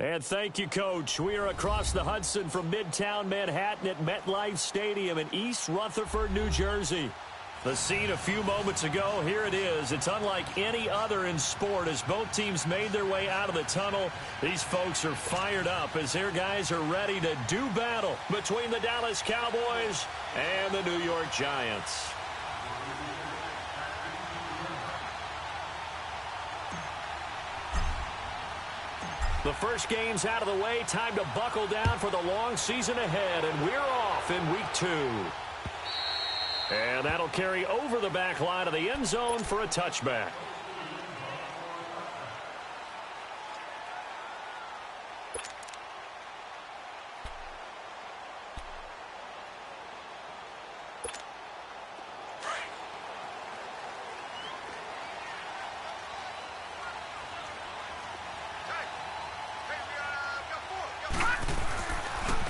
And thank you, Coach. We are across the Hudson from Midtown Manhattan at MetLife Stadium in East Rutherford, New Jersey. The scene a few moments ago, here it is. It's unlike any other in sport as both teams made their way out of the tunnel. These folks are fired up as their guys are ready to do battle between the Dallas Cowboys and the New York Giants. The first game's out of the way. Time to buckle down for the long season ahead, and we're off in week 2. And that'll carry over the back line of the end zone for a touchback.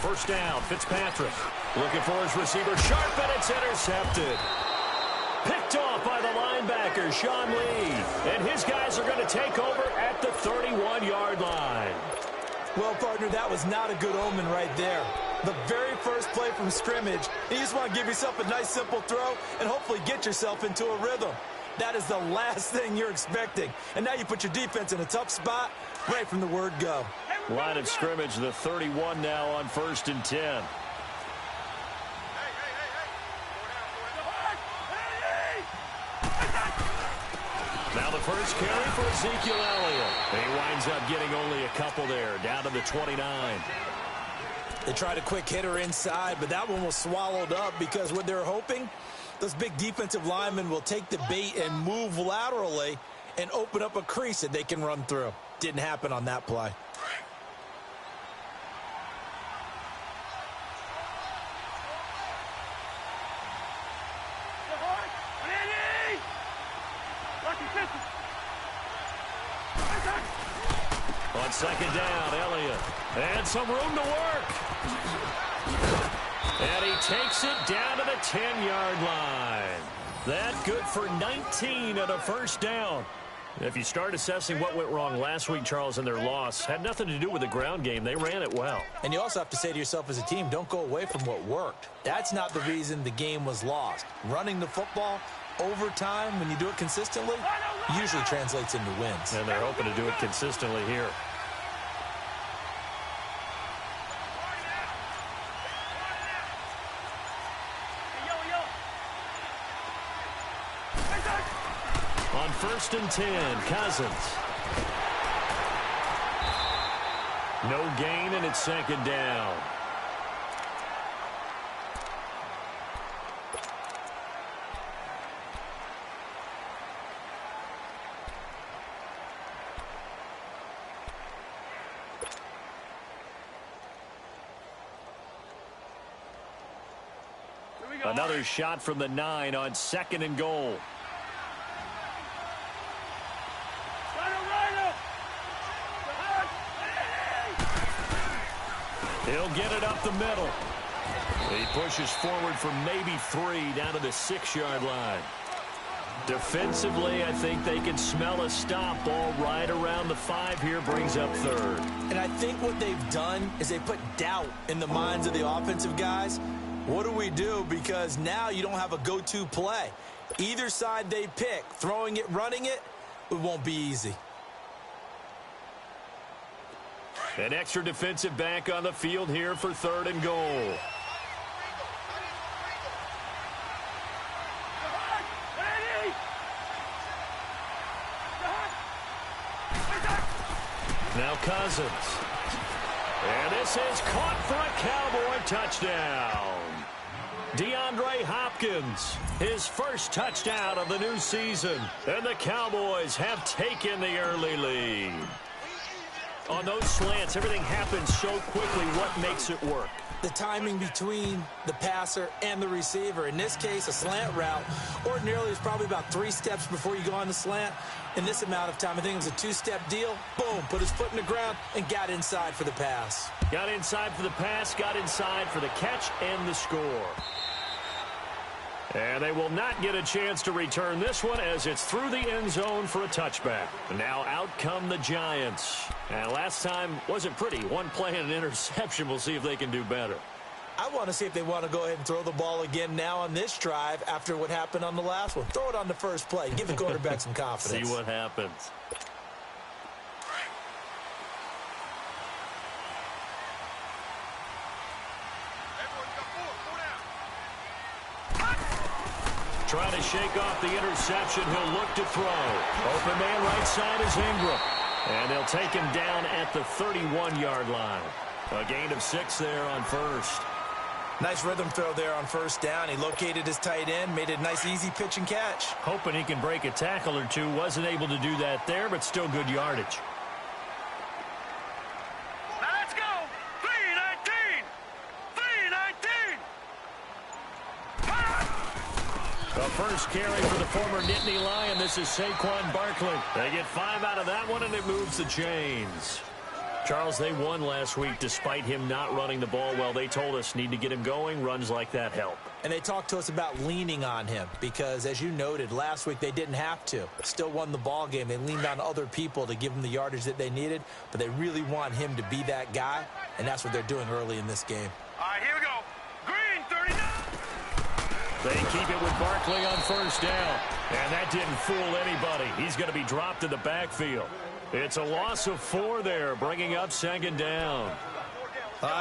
First down, Fitzpatrick. Looking for his receiver, Sharp, and it's intercepted. Picked off by the linebacker, Sean Lee. And his guys are going to take over at the 31-yard line. Well, partner, that was not a good omen right there. The very first play from scrimmage, you just want to give yourself a nice, simple throw and hopefully get yourself into a rhythm. That is the last thing you're expecting. And now you put your defense in a tough spot right from the word go. Line of scrimmage, the 31 now on 1st and 10. Now the first carry for Ezekiel Elliott. He winds up getting only a couple there, down to the 29. They tried a quick hitter inside, but that one was swallowed up because what they're hoping, those big defensive linemen will take the bait and move laterally and open up a crease that they can run through. Didn't happen on that play. On second down, Elliott. And some room to work. And he takes it down to the 10-yard line. That good for 19 and a first down. If you start assessing what went wrong last week, Charles, in their loss, had nothing to do with the ground game. They ran it well. And you also have to say to yourself as a team, don't go away from what worked. That's not the reason the game was lost. Running the football over time, when you do it consistently, usually translates into wins. And they're hoping to do it consistently here. On 1st and 10, Cousins. No gain, and it's second down. Another shot from the 9 on 2nd and goal. He'll get it up the middle. He pushes forward for maybe 3 down to the 6-yard line. Defensively, I think they can smell a stop. Ball right around the 5 here, brings up 3rd. And I think what they've done is they put doubt in the minds of the offensive guys. What do we do? Because now you don't have a go-to play. Either side they pick, throwing it, running it, it won't be easy. An extra defensive back on the field here for 3rd and goal. Now Cousins. And this is caught for a Cowboy touchdown. DeAndre Hopkins, his first touchdown of the new season. And the Cowboys have taken the early lead. On those slants, everything happens so quickly. What makes it work? The timing between the passer and the receiver. In this case, a slant route ordinarily is probably about 3 steps before you go on the slant. In this amount of time, I think it was a 2-step deal. Boom, put his foot in the ground and got inside for the pass. Got inside for the pass, got inside for the catch and the score. And they will not get a chance to return this one as it's through the end zone for a touchback. And now out come the Giants. And last time wasn't pretty. One play and an interception. We'll see if they can do better. I want to see if they want to go ahead and throw the ball again now on this drive after what happened on the last one. Throw it on the first play. Give the quarterback some confidence. See what happens. Trying to shake off the interception. He'll look to throw. Open man right side is Ingram. And they'll take him down at the 31-yard line. A gain of 6 there on first. Nice rhythm throw there on first down. He located his tight end, made a nice easy pitch and catch. Hoping he can break a tackle or two. Wasn't able to do that there, but still good yardage. Let's go! 319! 319! The first carry for the former Nittany Lion. This is Saquon Barkley. They get 5 out of that one, and it moves the chains. Charles, they won last week despite him not running the ball well. They told us need to get him going. Runs like that help. And they talked to us about leaning on him because, as you noted, last week they didn't have to. Still won the ball game. They leaned on other people to give them the yardage that they needed, but they really want him to be that guy, and that's what they're doing early in this game. All right, here we go. Green, 39. They keep it with Barkley on first down, and that didn't fool anybody. He's going to be dropped in the backfield. It's a loss of 4 there, bringing up second down.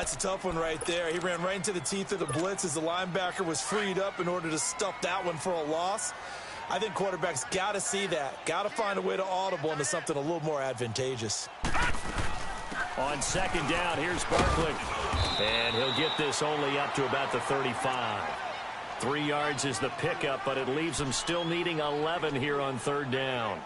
It's a tough one right there. He ran right into the teeth of the blitz as the linebacker was freed up in order to stuff that one for a loss. I think quarterbacks got to see that. Got to find a way to audible into something a little more advantageous. On second down, here's Barkley. And he'll get this only up to about the 35. 3 yards is the pickup, but it leaves him still needing 11 here on third down.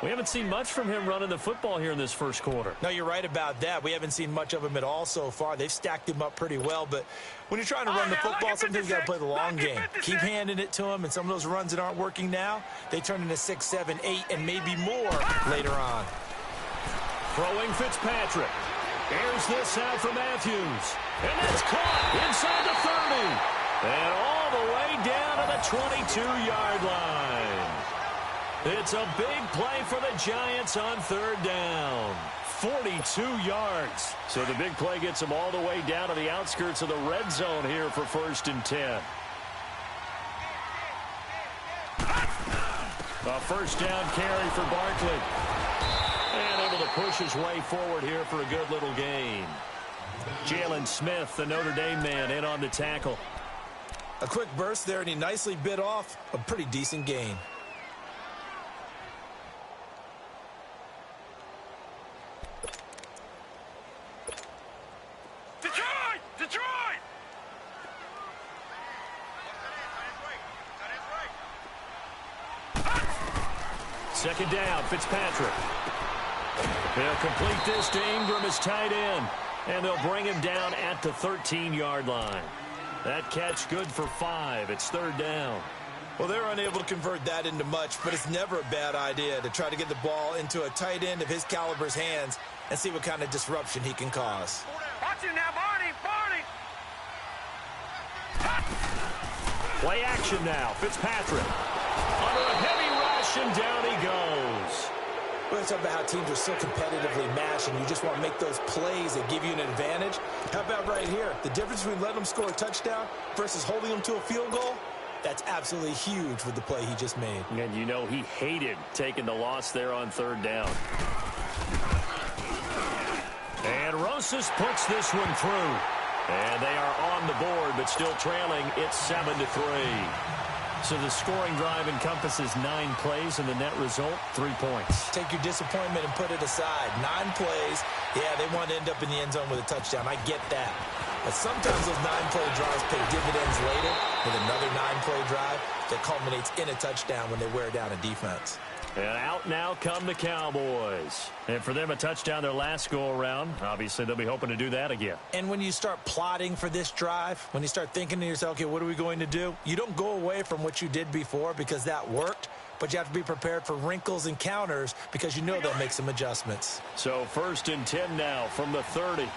We haven't seen much from him running the football here in this first quarter. No, you're right about that. We haven't seen much of him at all so far. They've stacked him up pretty well, but when you're trying to run the football, sometimes you got to play the long game. Keep handing it to him, and some of those runs that aren't working now, they turn into 6, 7, 8, and maybe more later on. Throwing Fitzpatrick. Airs this out for Matthews. And that's caught inside the 30. And all the way down to the 22-yard line. It's a big play for the Giants on third down. 42 yards. So the big play gets them all the way down to the outskirts of the red zone here for 1st and 10. A first down carry for Barkley. And able to push his way forward here for a good little gain. Jalen Smith, the Notre Dame man, in on the tackle. A quick burst there, and he nicely bit off a pretty decent gain. Detroit! Second down, Fitzpatrick. They'll complete this to Ingram as tight end. And they'll bring him down at the 13-yard line. That catch good for 5. It's third down. Well, they're unable to convert that into much, but it's never a bad idea to try to get the ball into a tight end of his caliber's hands and see what kind of disruption he can cause. Watch it now, Barney! Play action now. Fitzpatrick. Under a heavy rush, and down he goes. Well, it's about how teams are so competitively matched, and you just want to make those plays that give you an advantage. How about right here? The difference between letting them score a touchdown versus holding them to a field goal, that's absolutely huge with the play he just made. And you know he hated taking the loss there on third down. And Rosas puts this one through. And they are on the board, but still trailing. It's 7-3. So the scoring drive encompasses 9 plays, and the net result, 3 points. Take your disappointment and put it aside. 9 plays. Yeah, they want to end up in the end zone with a touchdown. I get that. But sometimes those 9-play drives pay dividends later with another 9-play drive that culminates in a touchdown when they wear down a defense. And out now come the Cowboys. And for them, a touchdown their last go-around. Obviously, they'll be hoping to do that again. And when you start plotting for this drive, when you start thinking to yourself, okay, what are we going to do? You don't go away from what you did before because that worked, but you have to be prepared for wrinkles and counters because you know they'll make some adjustments. So 1st and 10 now from the 30.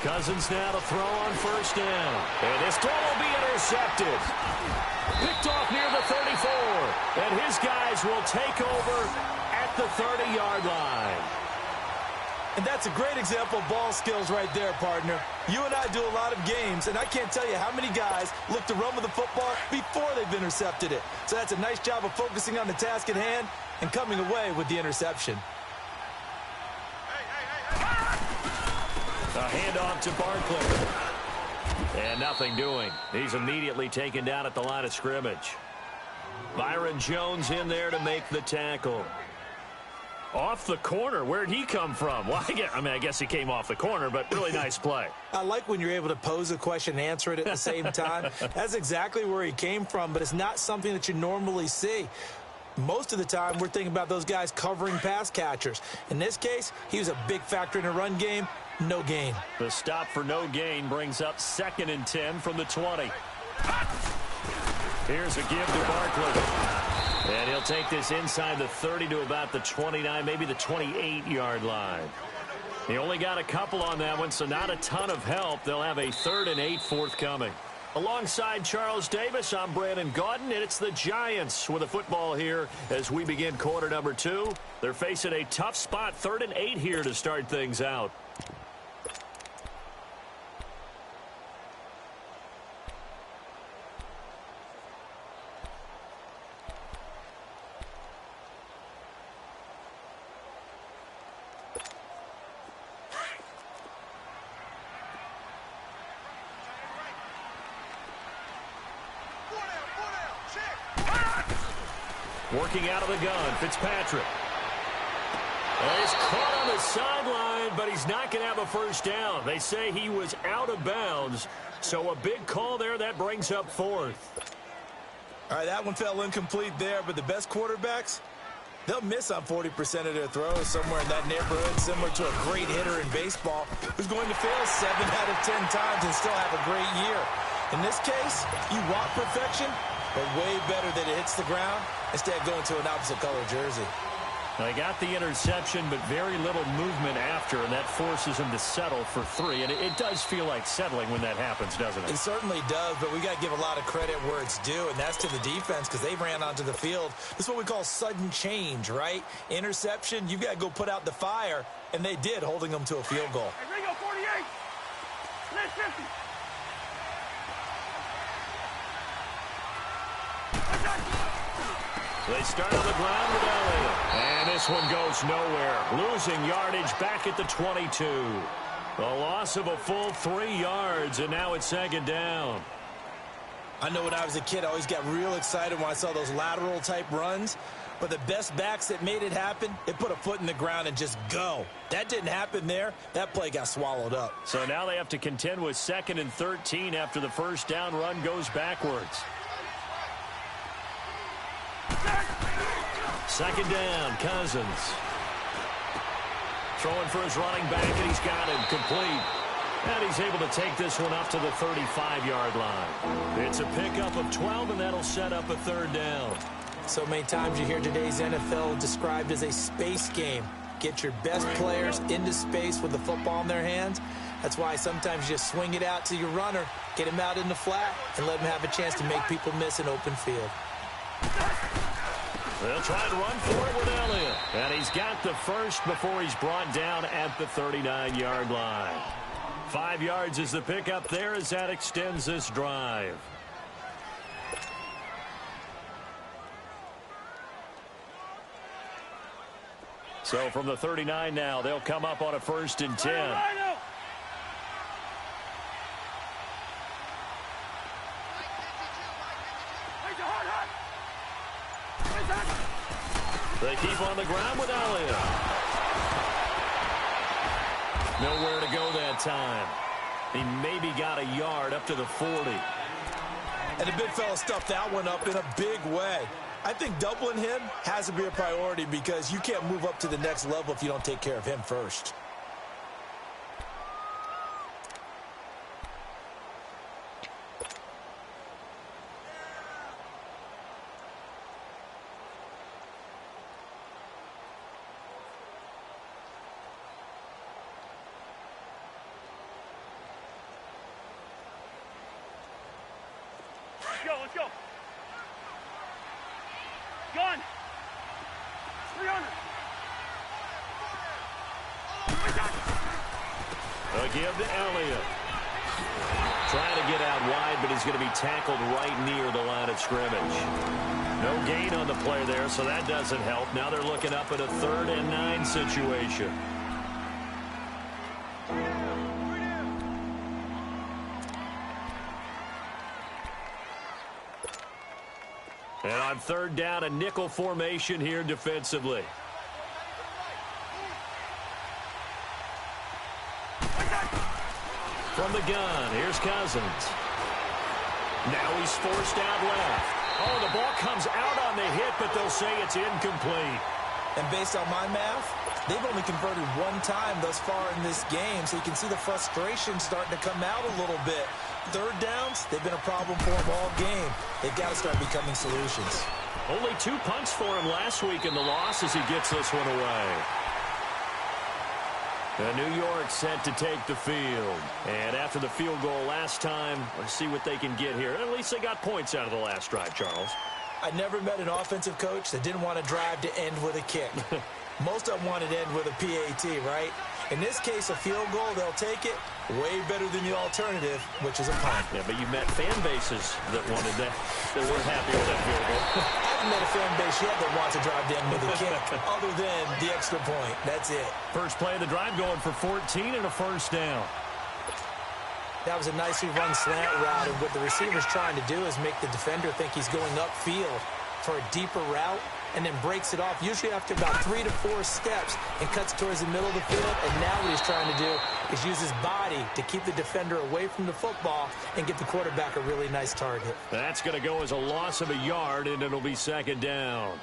Cousins now to throw on first down. And this throw will be intercepted. Picked off near the 34. And his guys will take over at the 30-yard line. And that's a great example of ball skills right there, partner. You and I do a lot of games, and I can't tell you how many guys look to run with the football before they've intercepted it. So that's a nice job of focusing on the task at hand and coming away with the interception. A handoff to Barkley. And nothing doing. He's immediately taken down at the line of scrimmage. Byron Jones in there to make the tackle. Off the corner. Where'd he come from? Well, I guess he came off the corner, but really nice play. I like when you're able to pose a question and answer it at the same time. That's exactly where he came from, but it's not something that you normally see. Most of the time, we're thinking about those guys covering pass catchers. In this case, he was a big factor in the run game. No gain. The stop for no gain brings up 2nd and 10 from the 20. Here's a give to Barkley. And he'll take this inside the 30 to about the 29, maybe the 28-yard line. He only got a couple on that one, so not a ton of help. They'll have a 3rd and 8 forthcoming. Alongside Charles Davis, I'm Brandon Gaudin, and it's the Giants with a football here as we begin quarter number 2. They're facing a tough spot, 3rd and 8 here to start things out. Working out of the gun, Fitzpatrick. And he's caught on the sideline, but he's not going to have a first down. They say he was out of bounds, so a big call there. That brings up 4th. All right, that one fell incomplete there, but the best quarterbacks, they'll miss on 40% of their throws somewhere in that neighborhood, similar to a great hitter in baseball who's going to fail 7 out of 10 times and still have a great year. In this case, you want perfection, but way better that it hits the ground instead of going to an opposite color jersey. They got the interception, but very little movement after, and that forces him to settle for 3. And it does feel like settling when that happens, doesn't it? It certainly does, but we got to give a lot of credit where it's due, and that's to the defense because they ran onto the field. This is what we call sudden change, right? Interception, you've got to go put out the fire, and they did, holding them to a field goal. Hey, Ringo, 48. Split 50. They start on the ground with Elliott. And this one goes nowhere. Losing yardage back at the 22. A loss of a full 3 yards, and now it's 2nd down. I know when I was a kid, I always got real excited when I saw those lateral-type runs. But the best backs that made it happen, they put a foot in the ground and just go. That didn't happen there. That play got swallowed up. So now they have to contend with 2nd and 13 after the first down run goes backwards. 2nd down, Cousins. Throwing for his running back, and he's got it complete. And he's able to take this one up to the 35-yard line. It's a pickup of 12, and that'll set up a 3rd down. So many times you hear today's NFL described as a space game. Get your best players into space with the football in their hands. That's why sometimes you just swing it out to your runner, get him out in the flat, and let him have a chance to make people miss an open field. They'll try to run for it with Elliott. And he's got the first before he's brought down at the 39-yard line. 5 yards is the pickup there as that extends this drive. So from the 39 now, they'll come up on a 1st and 10. They keep on the ground with Elliott. Nowhere to go that time. He maybe got a yard up to the 40. And the big fella stuffed that one up in a big way. I think doubling him has to be a priority because you can't move up to the next level if you don't take care of him first. Let's go. Gun. 300. A give to Elliott. Trying to get out wide, but he's going to be tackled right near the line of scrimmage. No gain on the play there, so that doesn't help. Now they're looking up at a 3rd and 9 situation. And on 3rd down, a nickel formation here defensively. From the gun, here's Cousins. Now he's forced out left. Oh, the ball comes out on the hit, but they'll say it's incomplete. And based on my math, they've only converted 1 time thus far in this game, so you can see the frustration starting to come out a little bit. 3rd downs, they've been a problem for them all game. They've got to start becoming solutions. Only 2 punts for him last week in the loss as he gets this one away. New York set to take the field. And after the field goal last time, let's see what they can get here. At least they got points out of the last drive, Charles. I never met an offensive coach that didn't want to drive to end with a kick. Most of them wanted to end with a PAT, right? In this case, a field goal, they'll take it. Way better than the alternative, which is a punt. Yeah, but you met fan bases that wanted that, that weren't happy with that field goal. I haven't met a fan base yet that wants to drive to end with a kick, other than the extra point. That's it. First play of the drive going for 14 and a 1st down. That was a nicely run slant route, and what the receiver's trying to do is make the defender think he's going upfield for a deeper route, and then breaks it off, usually after about 3 to 4 steps, and cuts towards the middle of the field. And now what he's trying to do is use his body to keep the defender away from the football and get the quarterback a really nice target. That's going to go as a loss of a yard, and it'll be 2nd down.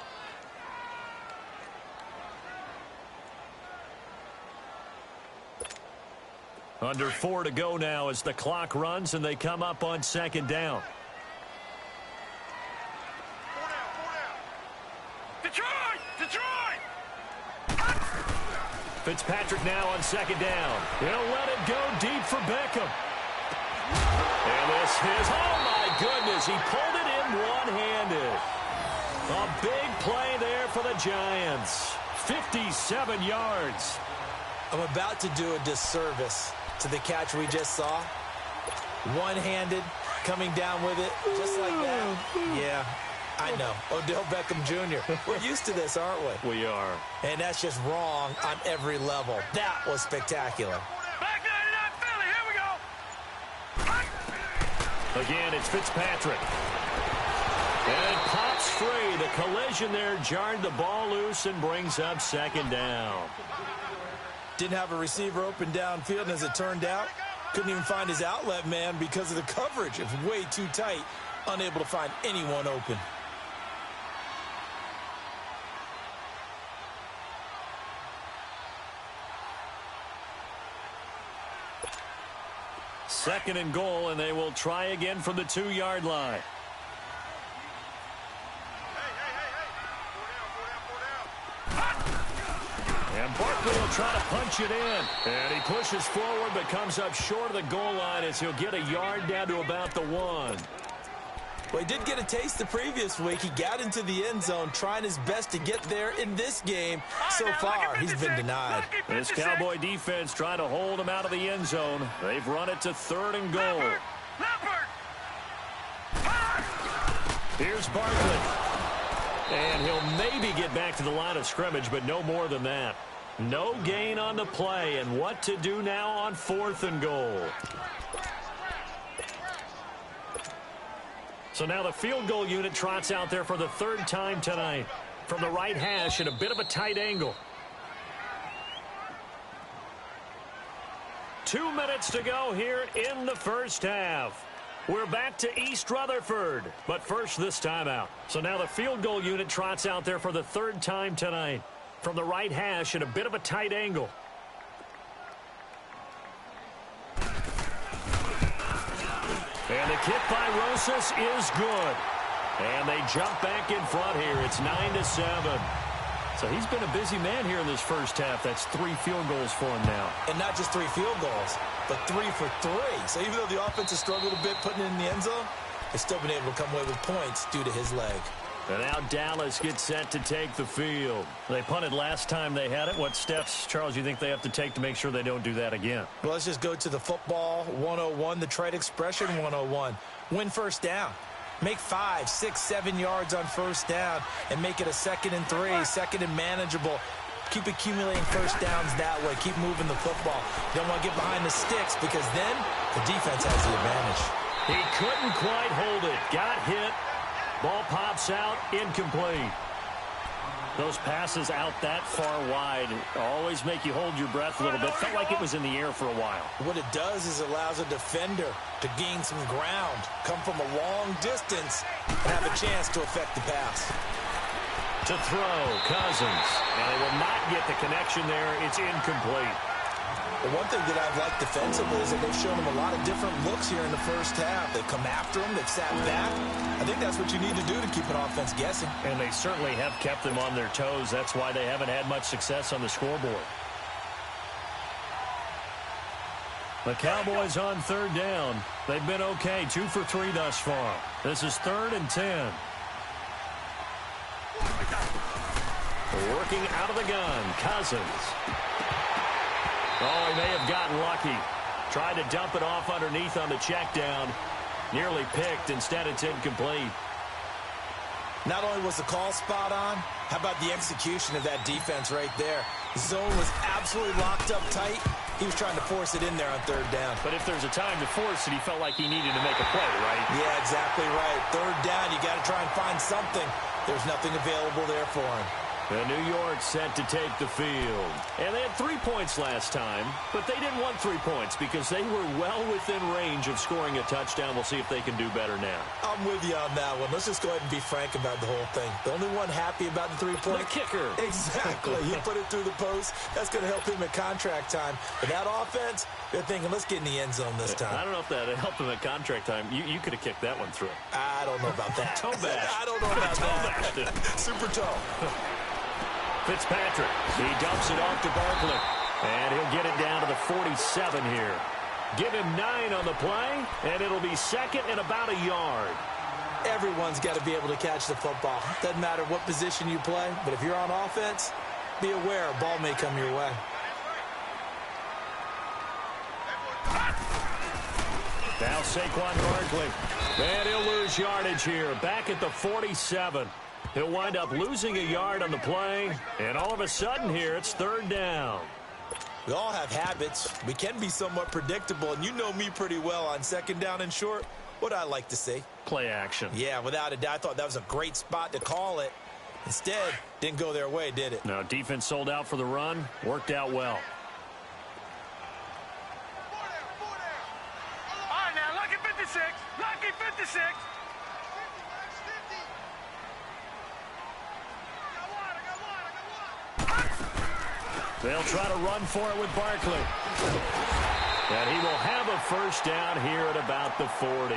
Under 4 to go now as the clock runs, and they come up on 2nd down. Fitzpatrick now on 2nd down. He'll let it go deep for Beckham. And this is, oh my goodness, he pulled it in one-handed. A big play there for the Giants. 57 yards. I'm about to do a disservice to the catch we just saw. One-handed, coming down with it, just like that. Yeah, I know. Odell Beckham Jr. We're used to this, aren't we? We are. And that's just wrong on every level. That was spectacular. Back 99 Philly, here we go. Again, it's Fitzpatrick. And it pops free. The collision there jarred the ball loose and brings up 2nd down. Didn't have a receiver open downfield, and as it turned out, couldn't even find his outlet man because of the coverage. It was way too tight, unable to find anyone open. Second and goal, and they will try again from the 2-yard line. And Barkley will try to punch it in. And he pushes forward but comes up short of the goal line as he'll get a yard down to about the 1. Well, he did get a taste the previous week. He got into the end zone trying his best to get there in this game. So far, he's been denied. This Cowboy defense trying to hold him out of the end zone. They've run it to 3rd and goal. Here's Barkley. And he'll maybe get back to the line of scrimmage, but no more than that. No gain on the play, and what to do now on 4th and goal. So now the field goal unit trots out there for the 3rd time tonight. From the right hash at a bit of a tight angle. 2 minutes to go here in the first half. We're back to East Rutherford, but first this timeout. So now the field goal unit trots out there for the 3rd time tonight. From the right hash at a bit of a tight angle. And the kick by Rosas is good. And they jump back in front here. It's 9-7. So he's been a busy man here in this first half. That's 3 field goals for him now. And not just 3 field goals, but 3 for 3. So even though the offense has struggled a bit putting it in the end zone, They've still been able to come away with points due to his leg. And now Dallas gets set to take the field. They punted last time they had it. What steps, Charles, you think they have to take to make sure they don't do that again? Well, let's just go to the football 101, the trade expression 101. Win first down. Make 5, 6, 7 yards on first down and make it a 2nd and 3, 2nd and manageable. Keep accumulating first downs that way. Keep moving the football. You don't want to get behind the sticks because then the defense has the advantage. He couldn't quite hold it. Got hit. Ball pops out, incomplete. Those passes out that far wide always make you hold your breath a little bit. Felt like it was in the air for a while. What it does is it allows a defender to gain some ground, come from a long distance, and have a chance to affect the pass. To throw, Cousins. And they will not get the connection there. It's incomplete. The one thing that I've liked defensively is that they've shown him a lot of different looks here in the first half. They've come after him. They've sat back. I think that's what you need to do to keep an offense guessing. And they certainly have kept them on their toes. That's why they haven't had much success on the scoreboard. The Cowboys on 3rd down. They've been okay, 2 for 3 thus far. This is 3rd and 10. Working out of the gun, Cousins. Oh, he may have gotten lucky. Tried to dump it off underneath on the check down. Nearly picked. Instead, it's incomplete. Not only was the call spot on, how about the execution of that defense right there? The zone was absolutely locked up tight. He was trying to force it in there on 3rd down. But if there's a time to force it, he felt like he needed to make a play, right? Yeah, exactly right. 3rd down, you got to try and find something. There's nothing available there for him. And New York set to take the field. And they had 3 points last time, but they didn't want 3 points because they were well within range of scoring a touchdown. We'll see if they can do better now. I'm with you on that one. Let's just go ahead and be frank about the whole thing. The only one happy about the 3-point? The kicker. Exactly. He put it through the post. That's going to help him at contract time. But that offense, they're thinking, let's get in the end zone this time. I don't know if that helped him at contract time. You could have kicked that one through. I don't know about that. Toe bash. I don't know about that. Toe bashed it. Super toe. Fitzpatrick, he dumps it off to Barkley, and he'll get it down to the 47 here. Give him 9 on the play, and it'll be 2nd and about a yard. Everyone's got to be able to catch the football. Doesn't matter what position you play, but if you're on offense, be aware a ball may come your way. Now Saquon Barkley, and he'll lose yardage here, back at the 47. He'll wind up losing a yard on the play, and all of a sudden here, it's 3rd down. We all have habits. We can be somewhat predictable, and you know me pretty well on 2nd down and short. What I like to see? Play action. Yeah, without a doubt. I thought that was a great spot to call it. Instead, didn't go their way, did it? No, defense sold out for the run. Worked out well. All right, now, lucky 56. Lucky 56. They'll try to run for it with Barkley. And he will have a first down here at about the 40.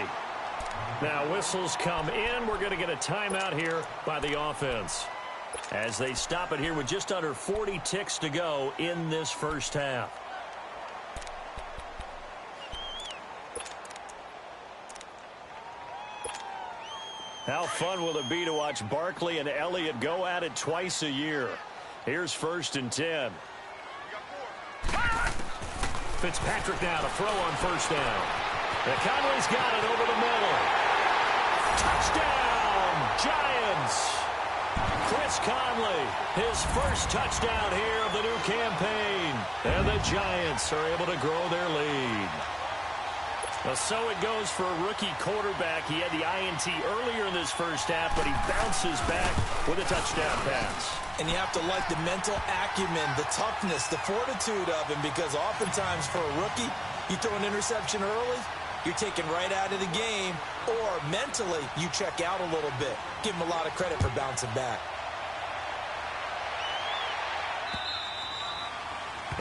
Now whistles come in. We're going to get a timeout here by the offense as they stop it here with just under 40 ticks to go in this first half. How fun will it be to watch Barkley and Elliott go at it twice a year? Here's 1st and 10. Fitzpatrick now to throw on first down. And Conley's got it over the middle. Touchdown, Giants. Chris Conley, his first touchdown here of the new campaign. And the Giants are able to grow their lead. Well, so it goes for a rookie quarterback. He had the INT earlier in this first half, but he bounces back with a touchdown pass. And you have to like the mental acumen, the toughness, the fortitude of him, because oftentimes for a rookie, you throw an interception early, you're taken right out of the game, or mentally you check out a little bit. Give him a lot of credit for bouncing back.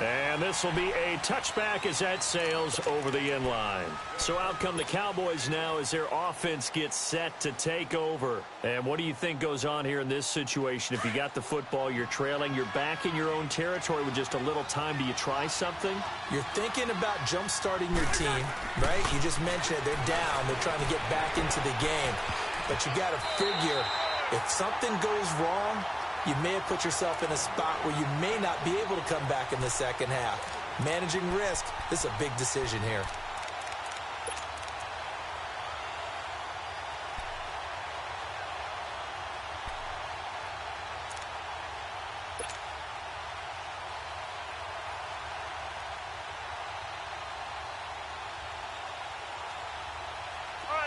And this will be a touchback as that sails over the end line. So out come the Cowboys now as their offense gets set to take over. And what do you think goes on here in this situation? If you got the football, you're trailing, you're back in your own territory with just a little time. Do you try something? You're thinking about jump-starting your team, right? You just mentioned it. They're down. They're trying to get back into the game. But you got to figure if something goes wrong, you may have put yourself in a spot where you may not be able to come back in the second half. Managing risk, this is a big decision here.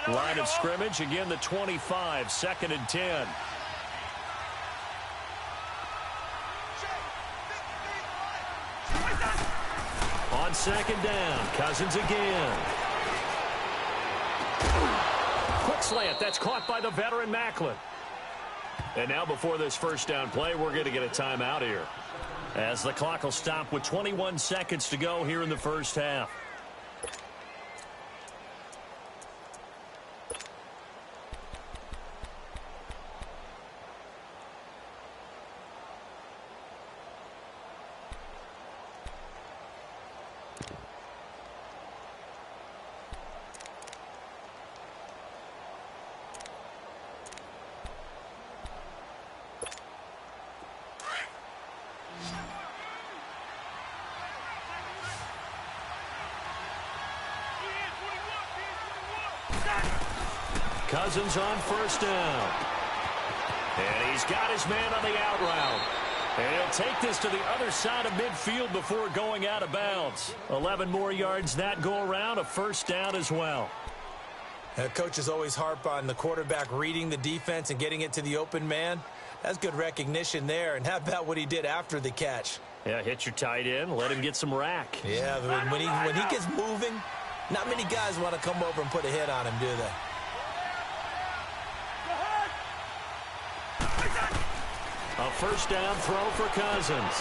Line of scrimmage, again the 25, 2nd and 10. On 2nd down, Cousins again. Quick slant, that's caught by the veteran Macklin. And now before this first down play, we're going to get a timeout here, as the clock will stop with 21 seconds to go here in the first half. Cousins on first down. And he's got his man on the out route. And he'll take this to the other side of midfield before going out of bounds. 11 more yards that go around, a first down as well. Coaches always harp on the quarterback reading the defense and getting it to the open man. That's good recognition there. And how about what he did after the catch? Yeah, hit your tight end, let him get some rack. Yeah, when he gets moving, not many guys want to come over and put a hit on him, do they? A first down throw for Cousins.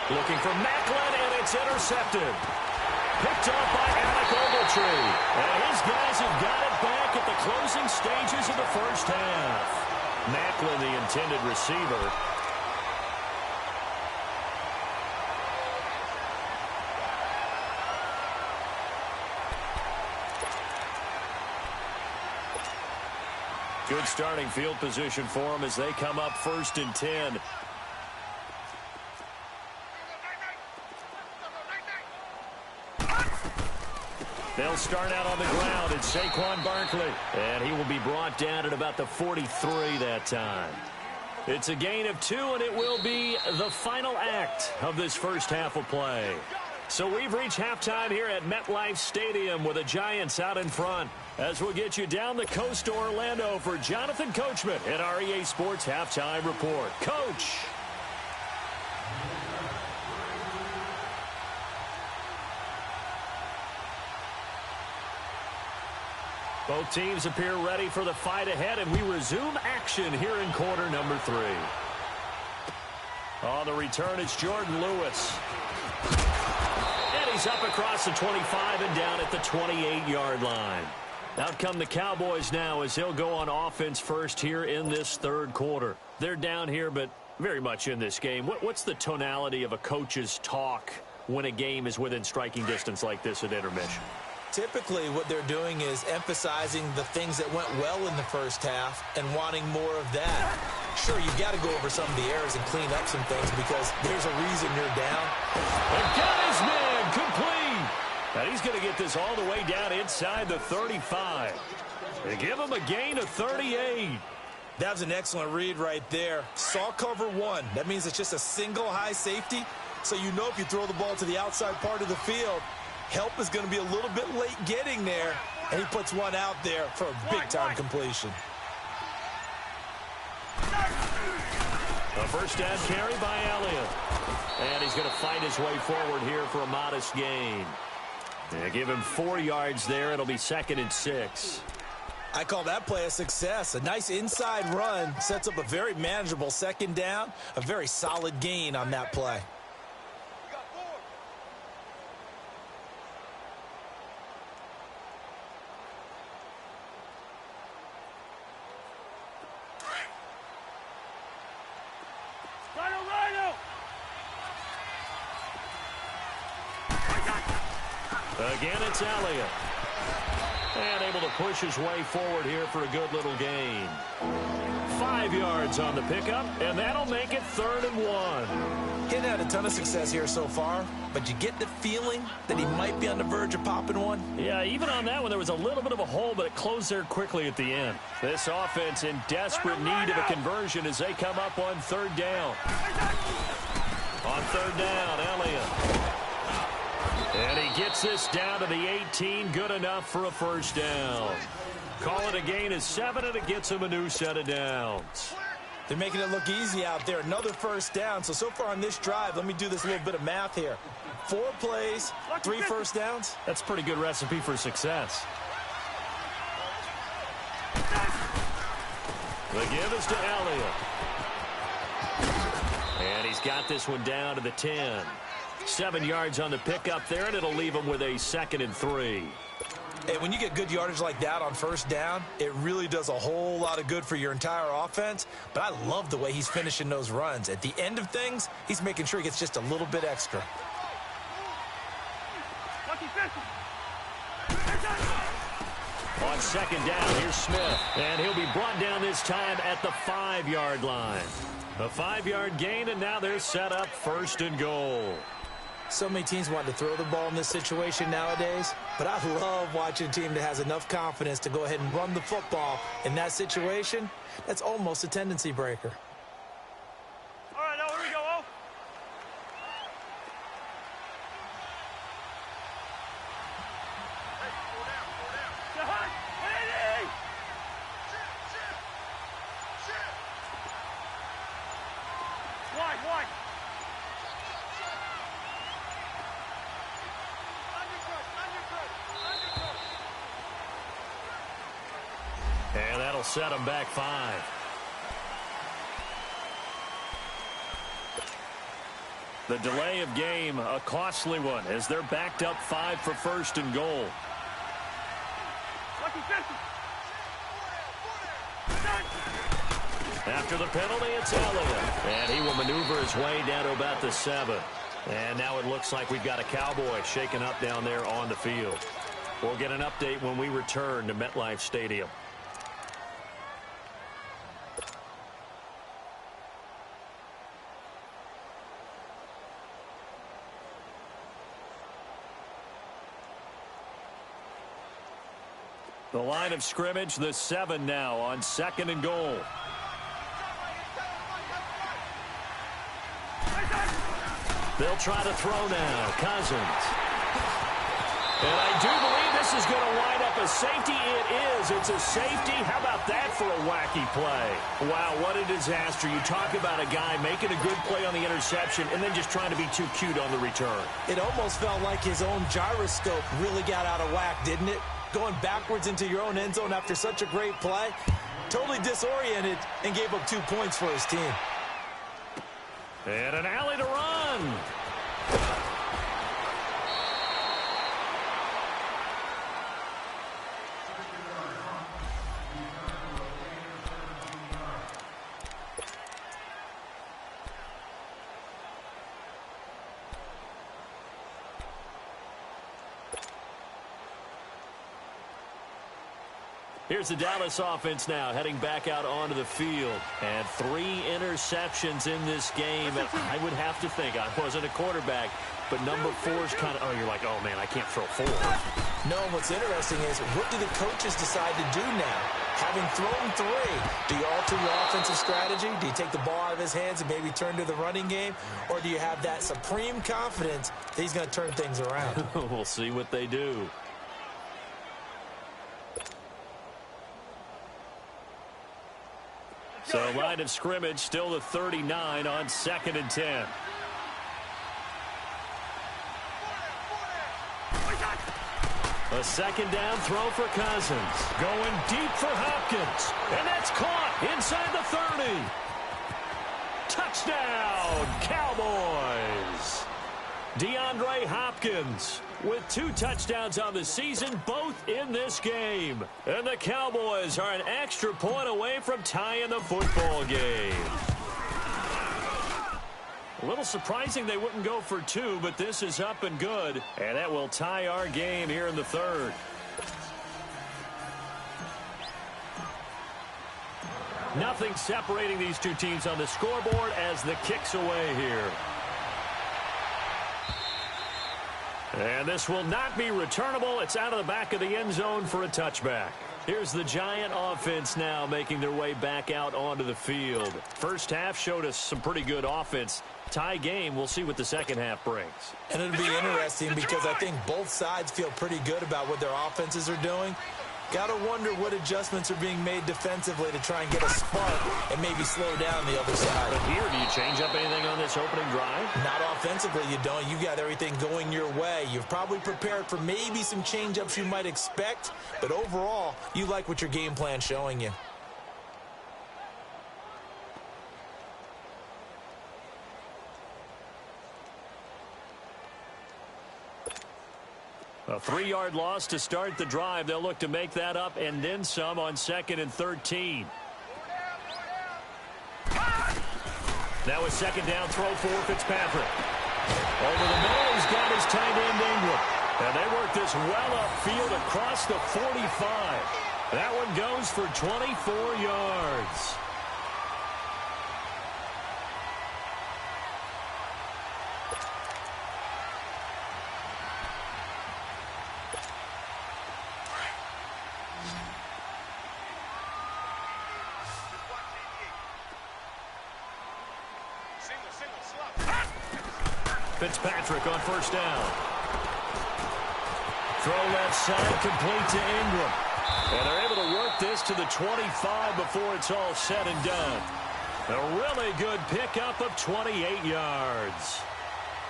Looking for Macklin, and it's intercepted. Picked up by Alec Ogletree. And his guys have got it back at the closing stages of the first half. Macklin, the intended receiver. Good starting field position for them as they come up 1st and 10. They'll start out on the ground. It's Saquon Barkley. And he will be brought down at about the 43 that time. It's a gain of 2, and it will be the final act of this first half of play. So we've reached halftime here at MetLife Stadium with the Giants out in front. As we'll get you down the coast to Orlando for Jonathan Coachman at our EA Sports Halftime Report. Coach. Both teams appear ready for the fight ahead, and we resume action here in quarter number 3. On the return, it's Jordan Lewis. And he's up across the 25 and down at the 28-yard line. Out come the Cowboys now as they'll go on offense first here in this third quarter. They're down here, but very much in this game. What's the tonality of a coach's talk when a game is within striking distance like this at intermission? Typically, what they're doing is emphasizing the things that went well in the first half and wanting more of that. Sure, you've got to go over some of the errors and clean up some things because there's a reason you're down. And got his man complete. And he's going to get this all the way down inside the 35. They give him a gain of 38. That was an excellent read right there. Saw cover 1. That means it's just a single high safety. So you know if you throw the ball to the outside part of the field, help is going to be a little bit late getting there. And he puts one out there for a big-time completion. A first down carry by Elliott. And he's going to fight his way forward here for a modest gain. They give him 4 yards there. It'll be 2nd and 6. I call that play a success. A nice inside run sets up a very manageable second down. A very solid gain on that play. Again, it's Elliott. And able to push his way forward here for a good little gain. 5 yards on the pickup, and that'll make it 3rd and 1. He had a ton of success here so far, but you get the feeling that he might be on the verge of popping one. Yeah, even on that one, there was a little bit of a hole, but it closed there quickly at the end. This offense in desperate need of a conversion as they come up on 3rd down. On 3rd down, Elliott. And he gets this down to the 18, good enough for a 1st down. Call it a gain of 7, and it gets him a new set of downs. They're making it look easy out there. Another 1st down. So far on this drive, let me do this little bit of math here. 4 plays, 3 1st downs. That's a pretty good recipe for success. The give is to Elliott. And he's got this one down to the 10. 7 yards on the pickup there, and it'll leave him with a 2nd and 3. And when you get good yardage like that on 1st down, it really does a whole lot of good for your entire offense. But I love the way he's finishing those runs. At the end of things, he's making sure he gets just a little bit extra. On 2nd down, here's Smith. And he'll be brought down this time at the 5-yard line. A 5-yard gain, and now they're set up 1st and goal. So many teams want to throw the ball in this situation nowadays, but I love watching a team that has enough confidence to go ahead and run the football. In that situation, that's almost a tendency breaker. All right, now here we go, oh. Wide. And that'll set them back 5. The delay of game, a costly one, as they're backed up 5 for 1st and goal. After the penalty, it's Elliott. And he will maneuver his way down to about the 7. And now it looks like we've got a Cowboy shaken up down there on the field. We'll get an update when we return to MetLife Stadium. The line of scrimmage, the 7 now on 2nd and goal. They'll try to throw now. Cousins. And I do believe this is going to wind up a safety. It is. It's a safety. How about that for a wacky play? Wow, what a disaster. You talk about a guy making a good play on the interception and then just trying to be too cute on the return. It almost felt like his own gyroscope really got out of whack, didn't it? Going backwards into your own end zone after such a great play. Totally disoriented and gave up 2 points for his team. And an alley to run. Here's the Dallas offense now heading back out onto the field. And 3 interceptions in this game. And I would have to think, I wasn't a quarterback, but number 4's kind of, you're like, oh, man, I can't throw 4. No, what's interesting is, what do the coaches decide to do now? Having thrown 3, do you alter your offensive strategy? Do you take the ball out of his hands and maybe turn to the running game? Or do you have that supreme confidence that he's going to turn things around? We'll see what they do. So line of scrimmage still the 39 on 2nd and 10. A 2nd down throw for Cousins. Going deep for Hopkins. And that's caught inside the 30. Touchdown, Cowboys. DeAndre Hopkins with 2 touchdowns on the season, both in this game. And the Cowboys are an extra point away from tying the football game. A little surprising they wouldn't go for two, but this is up and good. And that will tie our game here in the third. Nothing separating these two teams on the scoreboard as the kick's away here. And this will not be returnable. It's out of the back of the end zone for a touchback. Here's the Giant offense now making their way back out onto the field. First half showed us some pretty good offense. Tie game, we'll see what the second half brings. And it'll be interesting because I think both sides feel pretty good about what their offenses are doing. Gotta wonder what adjustments are being made defensively to try and get a spark and maybe slow down the other side. But here, do you change up anything on this opening drive? Not offensively, you don't. You got everything going your way. You've probably prepared for maybe some change-ups you might expect, but overall, you like what your game plan's showing you. A 3-yard loss to start the drive. They'll look to make that up and then some on 2nd and 13. Now a second down throw for Fitzpatrick. Over the middle, he's got his tight end Ingram. And they work this well upfield across the 45. That one goes for 24 yards. Fitzpatrick on first down. Throw left side, complete to Ingram. And they're able to work this to the 25 before it's all said and done. A really good pickup of 28 yards.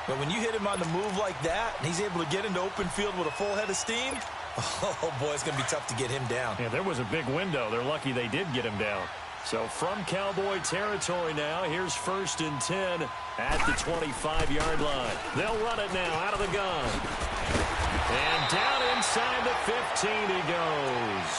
But when you hit him on the move like that, and he's able to get into open field with a full head of steam, oh boy, it's going to be tough to get him down. Yeah, there was a big window. They're lucky they did get him down. So from Cowboy territory now, here's 1st and 10 at the 25-yard line. They'll run it now out of the gun. And down inside the 15 he goes.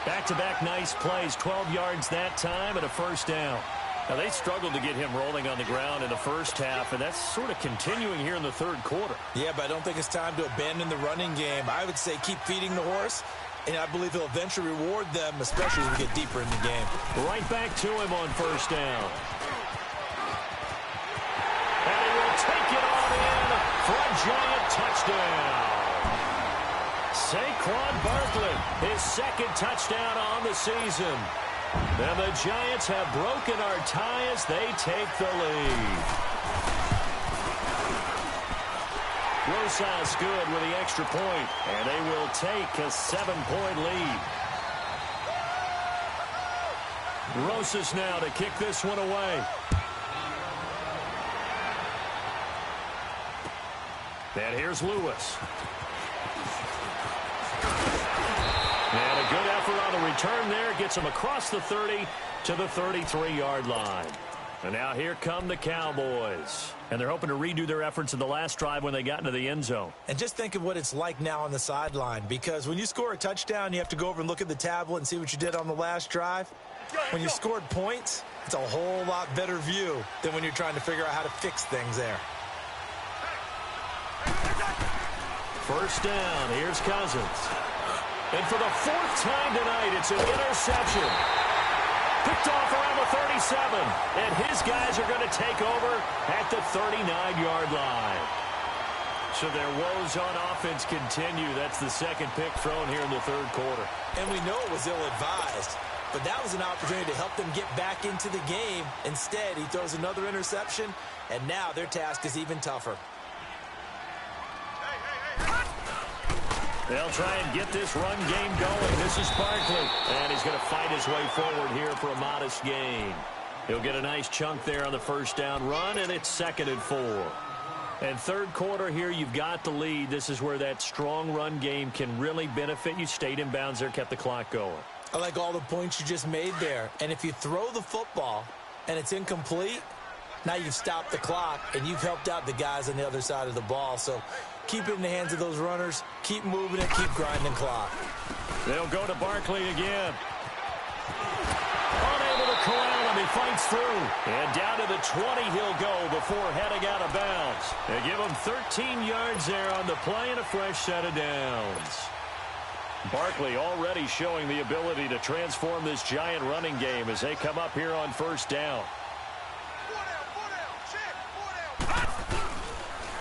Back-to-back nice plays, 12 yards that time and a first down. Now, they struggled to get him rolling on the ground in the first half, and that's sort of continuing here in the third quarter. Yeah, but I don't think it's time to abandon the running game. I would say keep feeding the horse. And I believe he'll eventually reward them, especially as we get deeper in the game. Right back to him on first down. And he will take it on in for a Giant touchdown. Saquon Barkley, his second touchdown on the season. And the Giants have broken our tie as they take the lead. Rosas good with the extra point, and they will take a 7-point lead. Rosas now to kick this one away. And here's Lewis. And a good effort on the return there. Gets him across the 30 to the 33-yard line. And now here come the Cowboys. And they're hoping to redo their efforts in the last drive when they got into the end zone. And just think of what it's like now on the sideline. Because when you score a touchdown, you have to go over and look at the tablet and see what you did on the last drive. When you scored points, it's a whole lot better view than when you're trying to figure out how to fix things there. First down. Here's Cousins. And for the 4th time tonight, it's an interception. Picked off around the 37. And his guys are going to take over at the 39-yard line. So their woes on offense continue. That's the second pick thrown here in the third quarter. And we know it was ill-advised. But that was an opportunity to help them get back into the game. Instead, he throws another interception. And now their task is even tougher. They'll try and get this run game going. This is Barkley. And he's going to fight his way forward here for a modest gain. He'll get a nice chunk there on the first down run, and it's 2nd and 4. And third quarter here, you've got the lead. This is where that strong run game can really benefit you. Stayed in bounds there, kept the clock going. I like all the points you just made there. And if you throw the football and it's incomplete, now you've stopped the clock and you've helped out the guys on the other side of the ball. So keep it in the hands of those runners. Keep moving it. Keep grinding clock. They'll go to Barkley again. Unable to corral him. he fights through. And down to the 20 he'll go before heading out of bounds. They give him 13 yards there on the play and a fresh set of downs. Barkley already showing the ability to transform this giant running game as they come up here on first down.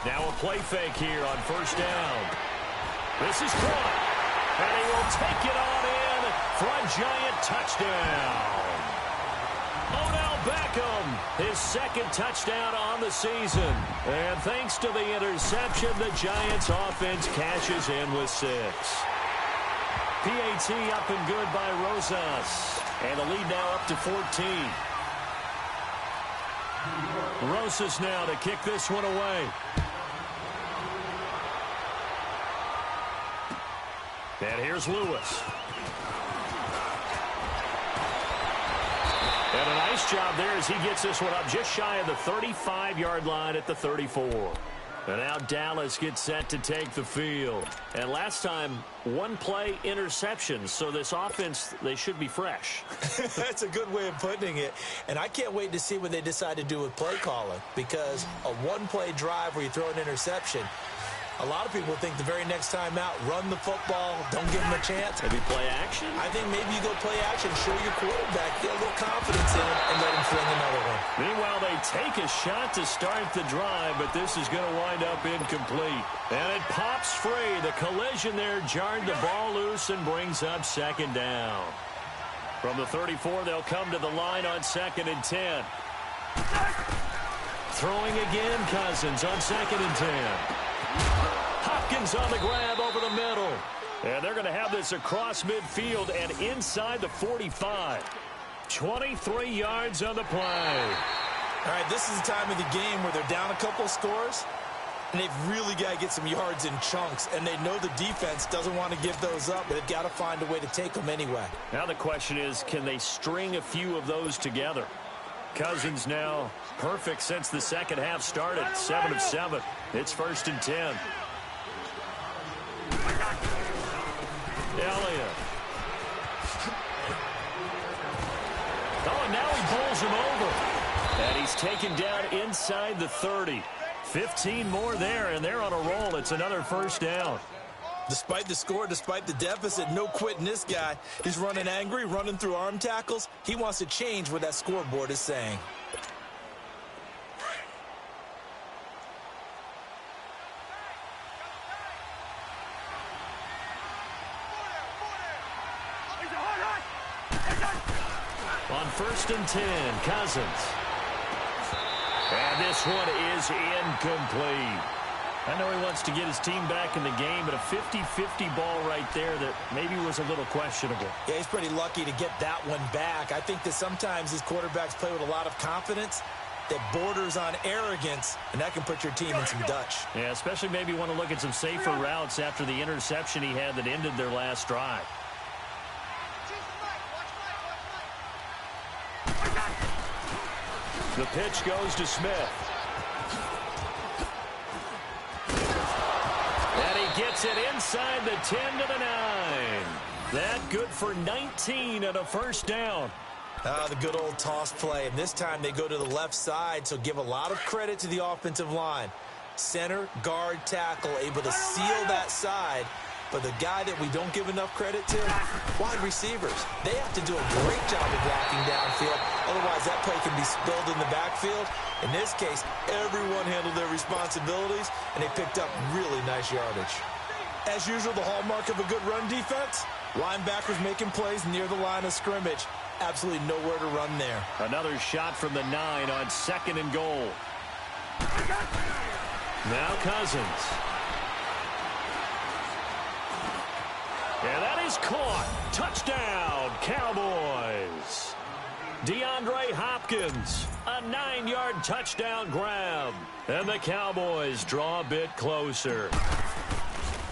Now a play fake here on first down. This is caught. And he will take it on in for a giant touchdown. Odell Beckham, his second touchdown on the season. And thanks to the interception, the Giants offense cashes in with 6. PAT up and good by Rosas. And the lead now up to 14. Rosas now to kick this one away. And here's Lewis. And a nice job there as he gets this one up just shy of the 35-yard line at the 34. And now Dallas gets set to take the field. And last time, one play interception. So this offense, they should be fresh. That's a good way of putting it. And I can't wait to see what they decide to do with play calling. Because a one-play drive where you throw an interception, a lot of people think the very next time out, run the football, don't give them a chance. Maybe play action? I think maybe you go play action, show your quarterback, get a little confidence in him, and let him fling another one. Meanwhile, they take a shot to start the drive, but this is going to wind up incomplete. And it pops free. The collision there jarred the ball loose and brings up second down. From the 34, they'll come to the line on 2nd and 10. Throwing again, Cousins on 2nd and 10. Hopkins on the grab over the middle. And they're going to have this across midfield and inside the 45. 23 yards on the play. All right, this is the time of the game where they're down a couple scores, and they've really got to get some yards in chunks, and they know the defense doesn't want to give those up, but they've got to find a way to take them anyway. Now the question is, can they string a few of those together? Cousins now perfect since the second half started. 7 of 7. It's 1st and 10. Elliott. Oh, and now he pulls him over. And he's taken down inside the 30. 15 more there, and they're on a roll. It's another first down. Despite the score, despite the deficit, no quitting this guy. He's running angry, running through arm tackles. He wants to change what that scoreboard is saying. On 1st and 10, Cousins. And this one is incomplete. I know he wants to get his team back in the game, but a 50-50 ball right there that maybe was a little questionable. Yeah, he's pretty lucky to get that one back. I think that sometimes these quarterbacks play with a lot of confidence that borders on arrogance, and that can put your team in some Dutch. Yeah, especially maybe want to look at some safer routes after the interception he had that ended their last drive. The pitch goes to Smith. And he gets it inside the 10 to the 9. That good for 19 and a first down. The good old toss play, and this time they go to the left side, so give a lot of credit to the offensive line. Center, guard, tackle, able to seal that side. But the guy that we don't give enough credit to, wide receivers. They have to do a great job of blocking downfield. Otherwise, that play can be spilled in the backfield. In this case, everyone handled their responsibilities, and they picked up really nice yardage. As usual, the hallmark of a good run defense, linebackers making plays near the line of scrimmage. Absolutely nowhere to run there. Another shot from the 9 on 2nd and goal. Now Cousins. And that is caught. Touchdown, Cowboys. DeAndre Hopkins, a 9-yard touchdown grab. And the Cowboys draw a bit closer.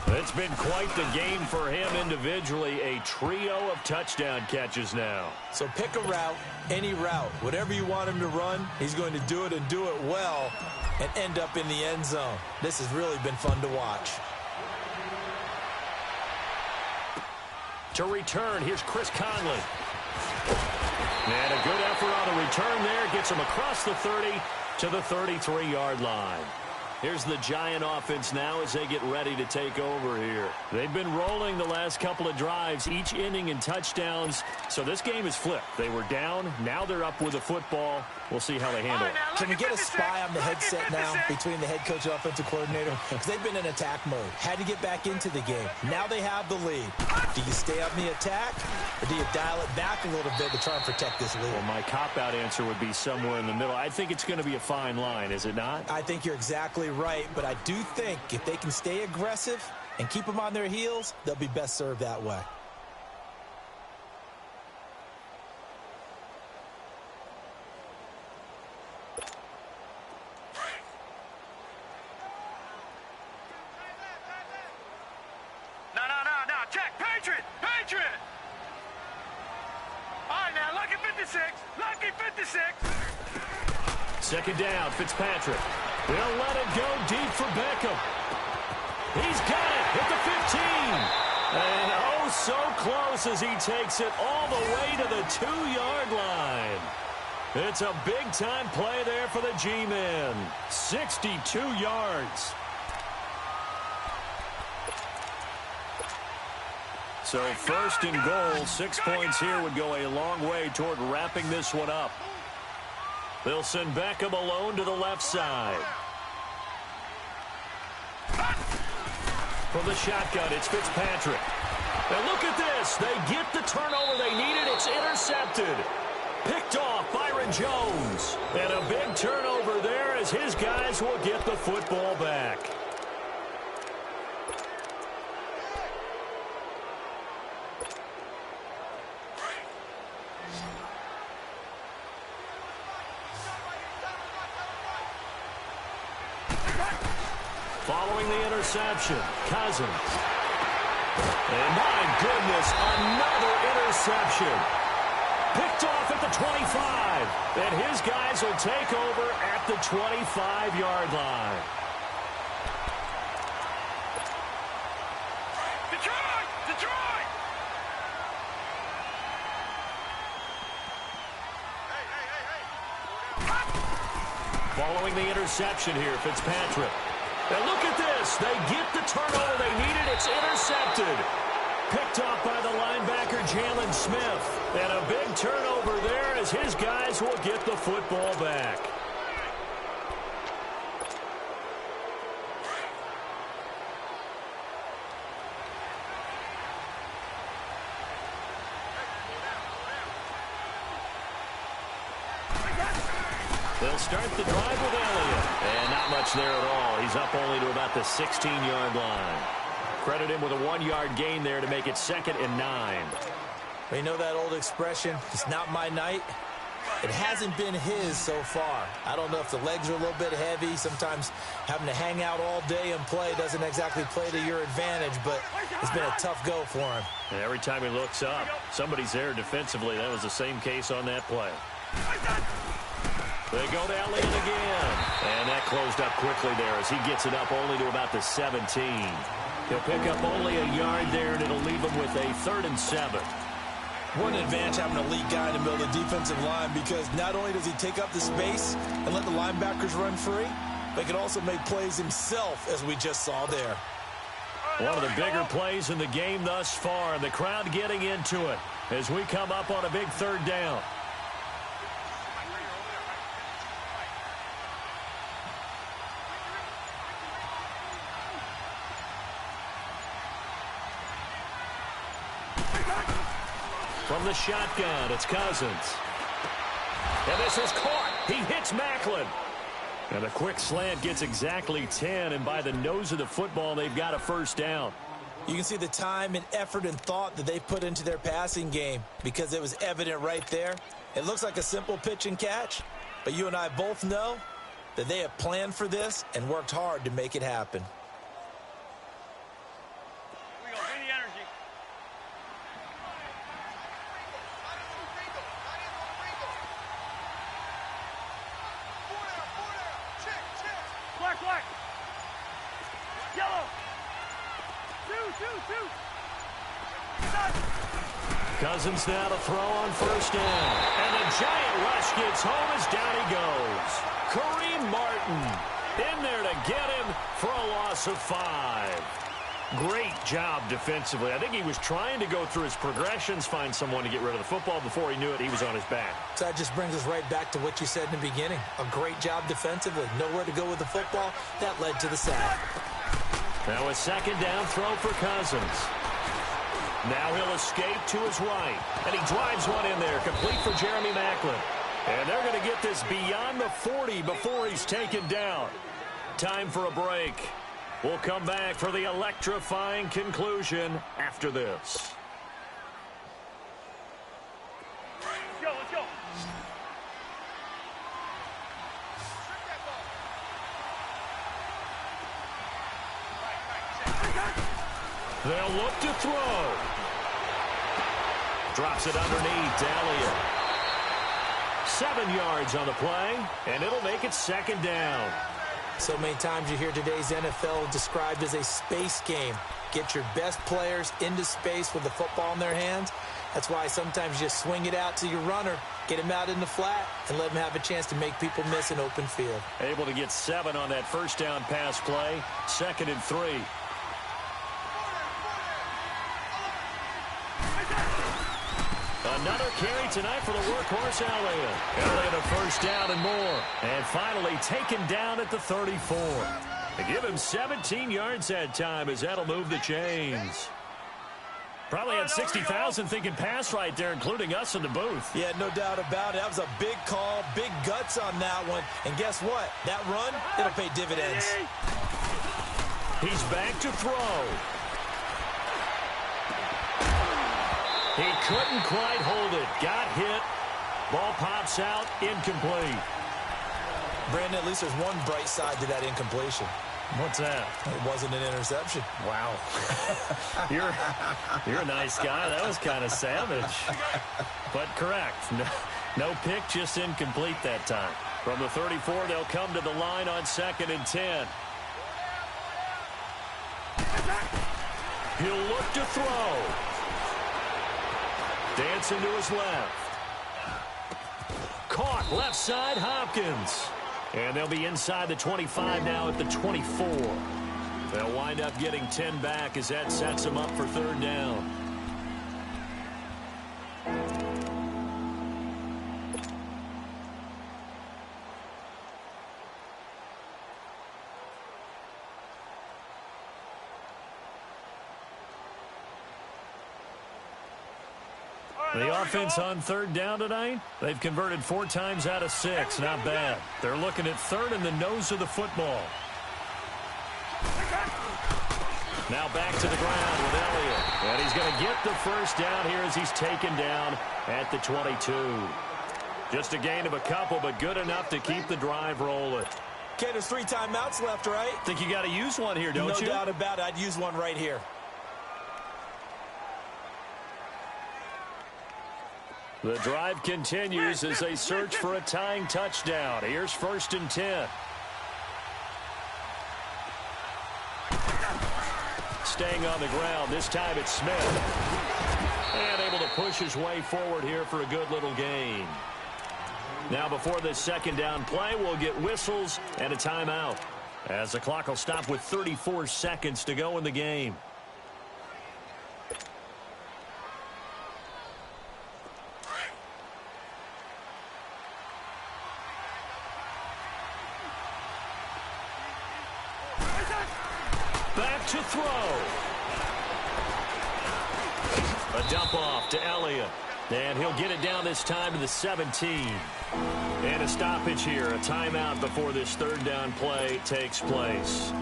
It's been quite the game for him individually. A trio of touchdown catches now. So pick a route, any route. Whatever you want him to run, he's going to do it and do it well and end up in the end zone. This has really been fun to watch. To return, here's Chris Conley. And a good effort on the return there. Gets him across the 30 to the 33-yard line. Here's the Giant offense now as they get ready to take over here. They've been rolling the last couple of drives, each inning in touchdowns. So this game is flipped. They were down. Now they're up with the football. We'll see how they handle it. Can we get a spy on the headset now between the head coach and offensive coordinator? Because they've been in attack mode. Had to get back into the game. Now they have the lead. Do you stay on the attack, or do you dial it back a little bit to try and protect this lead? Well, my cop-out answer would be somewhere in the middle. I think it's going to be a fine line, is it not? I think you're exactly right, but I do think if they can stay aggressive and keep them on their heels, they'll be best served that way. No. Check. Patriot. All right, now, lucky 56. Lucky 56. Second down, Fitzpatrick. They'll let it go deep for Beckham. He's got it at the 15. And oh, so close as he takes it all the way to the 2-yard line. It's a big-time play there for the G-men. 62 yards. So first and goal, 6 points here would go a long way toward wrapping this one up. They'll send Beckham alone to the left side. From the shotgun, it's Fitzpatrick. And look at this. They get the turnover they needed. It's intercepted. Picked off Byron Jones. And a big turnover there as his guys will get the football back. Following the interception, Cousins. And my goodness, another interception. Picked off at the 25. And his guys will take over at the 25-yard line. Detroit! Hey. Following the interception here, Fitzpatrick. And look at this. They get the turnover they needed. It's intercepted. Picked off by the linebacker, Jalen Smith. And a big turnover there as his guys will get the football back. They'll start the drive with Elliott. And not much there at all. He's up only to about the 16-yard line. Credit him with a 1-yard gain there to make it 2nd and 9. Well, you know that old expression, it's not my night? It hasn't been his so far. I don't know if the legs are a little bit heavy. Sometimes having to hang out all day and play doesn't exactly play to your advantage, but it's been a tough go for him. And every time he looks up, somebody's there defensively. That was the same case on that play. They go to Elliott again. And that closed up quickly there as he gets it up only to about the 17. He'll pick up only a yard there, and it'll leave him with a 3rd and 7. What an advantage having a lead guy in the middle of the defensive line, because not only does he take up the space and let the linebackers run free, but he can also make plays himself, as we just saw there. One of the bigger plays in the game thus far. The crowd getting into it as we come up on a big 3rd down. From the shotgun, it's Cousins. And this is caught. He hits Macklin. And a quick slant gets exactly 10, and by the nose of the football, they've got a 1st down. You can see the time and effort and thought that they put into their passing game, because it was evident right there. It looks like a simple pitch and catch, but you and I both know that they have planned for this and worked hard to make it happen. Black. Yellow. Two. Cousins now to throw on first down. And the giant rush gets home as down he goes. Kareem Martin in there to get him for a loss of 5. Great job defensively. I think he was trying to go through his progressions, find someone to get rid of the football. Before he knew it, he was on his back. So that just brings us right back to what you said in the beginning. A great job defensively. Nowhere to go with the football. That led to the sack. Now a second down throw for Cousins. Now he'll escape to his right. And he drives one in there, complete for Jeremy Maclin. And they're going to get this beyond the 40 before he's taken down. Time for a break. We'll come back for the electrifying conclusion after this. Let's go. They'll look to throw. Drops it underneath to Elliott. 7 yards on the play, and it'll make it second down. So many times you hear today's NFL described as a space game. Get your best players into space with the football in their hands. That's why sometimes you just swing it out to your runner, get him out in the flat, and let him have a chance to make people miss an open field. Able to get 7 on that first down pass play. 2nd and 3. Another carry tonight for the workhorse Elliott. Elliott a first down and more. And finally taken down at the 34. They give him 17 yards that time as that'll move the chains. Probably had 60,000 thinking pass right there, including us in the booth. Yeah, no doubt about it. That was a big call, big guts on that one. And guess what? That run, it'll pay dividends. He's back to throw. He couldn't quite hold it. Got hit. Ball pops out. Incomplete. Brandon, at least there's one bright side to that incompletion. What's that? It wasn't an interception. Wow. You're a nice guy. That was kind of savage. But correct. No pick, just incomplete that time. From the 34, they'll come to the line on 2nd and 10. He'll look to throw. Dancing to his left. Caught left side, Hopkins. And they'll be inside the 25 now at the 24. They'll wind up getting 10 back as that sets them up for 3rd down. The offense on 3rd down tonight, they've converted 4 times out of 6. Not bad. They're looking at 3rd in the nose of the football. Now back to the ground with Elliott. And he's going to get the first down here as he's taken down at the 22. Just a gain of a couple, but good enough to keep the drive rolling. Okay, there's 3 timeouts left, right? Think you got to use one here, don't you? No doubt about it. I'd use one right here. The drive continues as they search for a tying touchdown. Here's 1st and 10. Staying on the ground. This time it's Smith. And able to push his way forward here for a good little gain. Now before this 2nd down play, we'll get whistles and a timeout, as the clock will stop with 34 seconds to go in the game. Back to throw. A dump off to Elliott. And he'll get it down this time to the 17. And a stoppage here. A timeout before this 3rd down play takes place,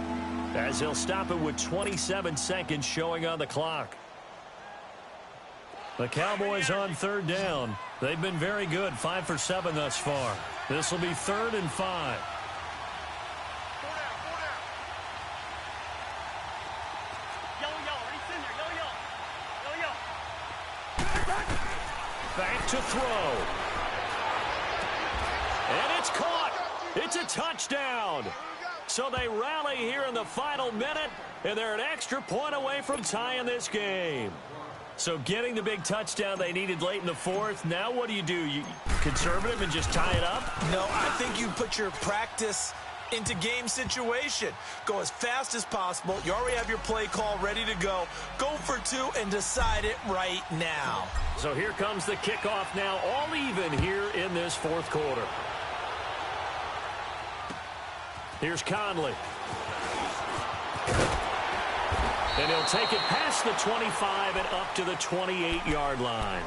as he'll stop it with 27 seconds showing on the clock. The Cowboys on 3rd down. They've been very good. 5 for 7 thus far. This will be 3rd and 5. Back to throw. And it's caught. It's a touchdown. So they rally here in the final minute, and they're an extra point away from tying this game. So getting the big touchdown they needed late in the fourth, now what do? You conservative and just tie it up? No, I think you put your practice into game situation. Go as fast as possible. You already have your play call ready to go. Go for two and decide it right now. So here comes the kickoff now, all even here in this fourth quarter. Here's Conley. And he'll take it past the 25 and up to the 28-yard line.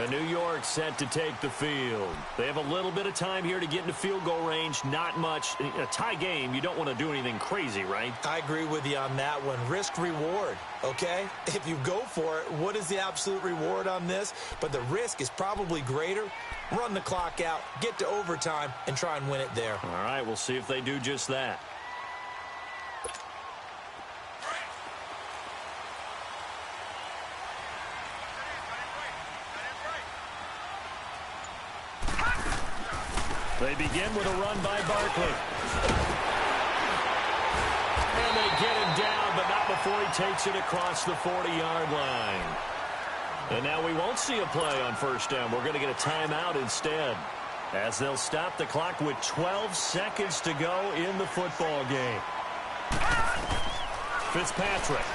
New York set to take the field. They have a little bit of time here to get into field goal range. Not much. A tie game, you don't want to do anything crazy, right? I agree with you on that one. Risk reward, okay? If you go for it, what is the absolute reward on this? But the risk is probably greater. Run the clock out, get to overtime, and try and win it there. All right, we'll see if they do just that. They begin with a run by Barkley. And they get him down, but not before he takes it across the 40-yard line. And now we won't see a play on first down. We're going to get a timeout instead, as they'll stop the clock with 12 seconds to go in the football game. Fitzpatrick.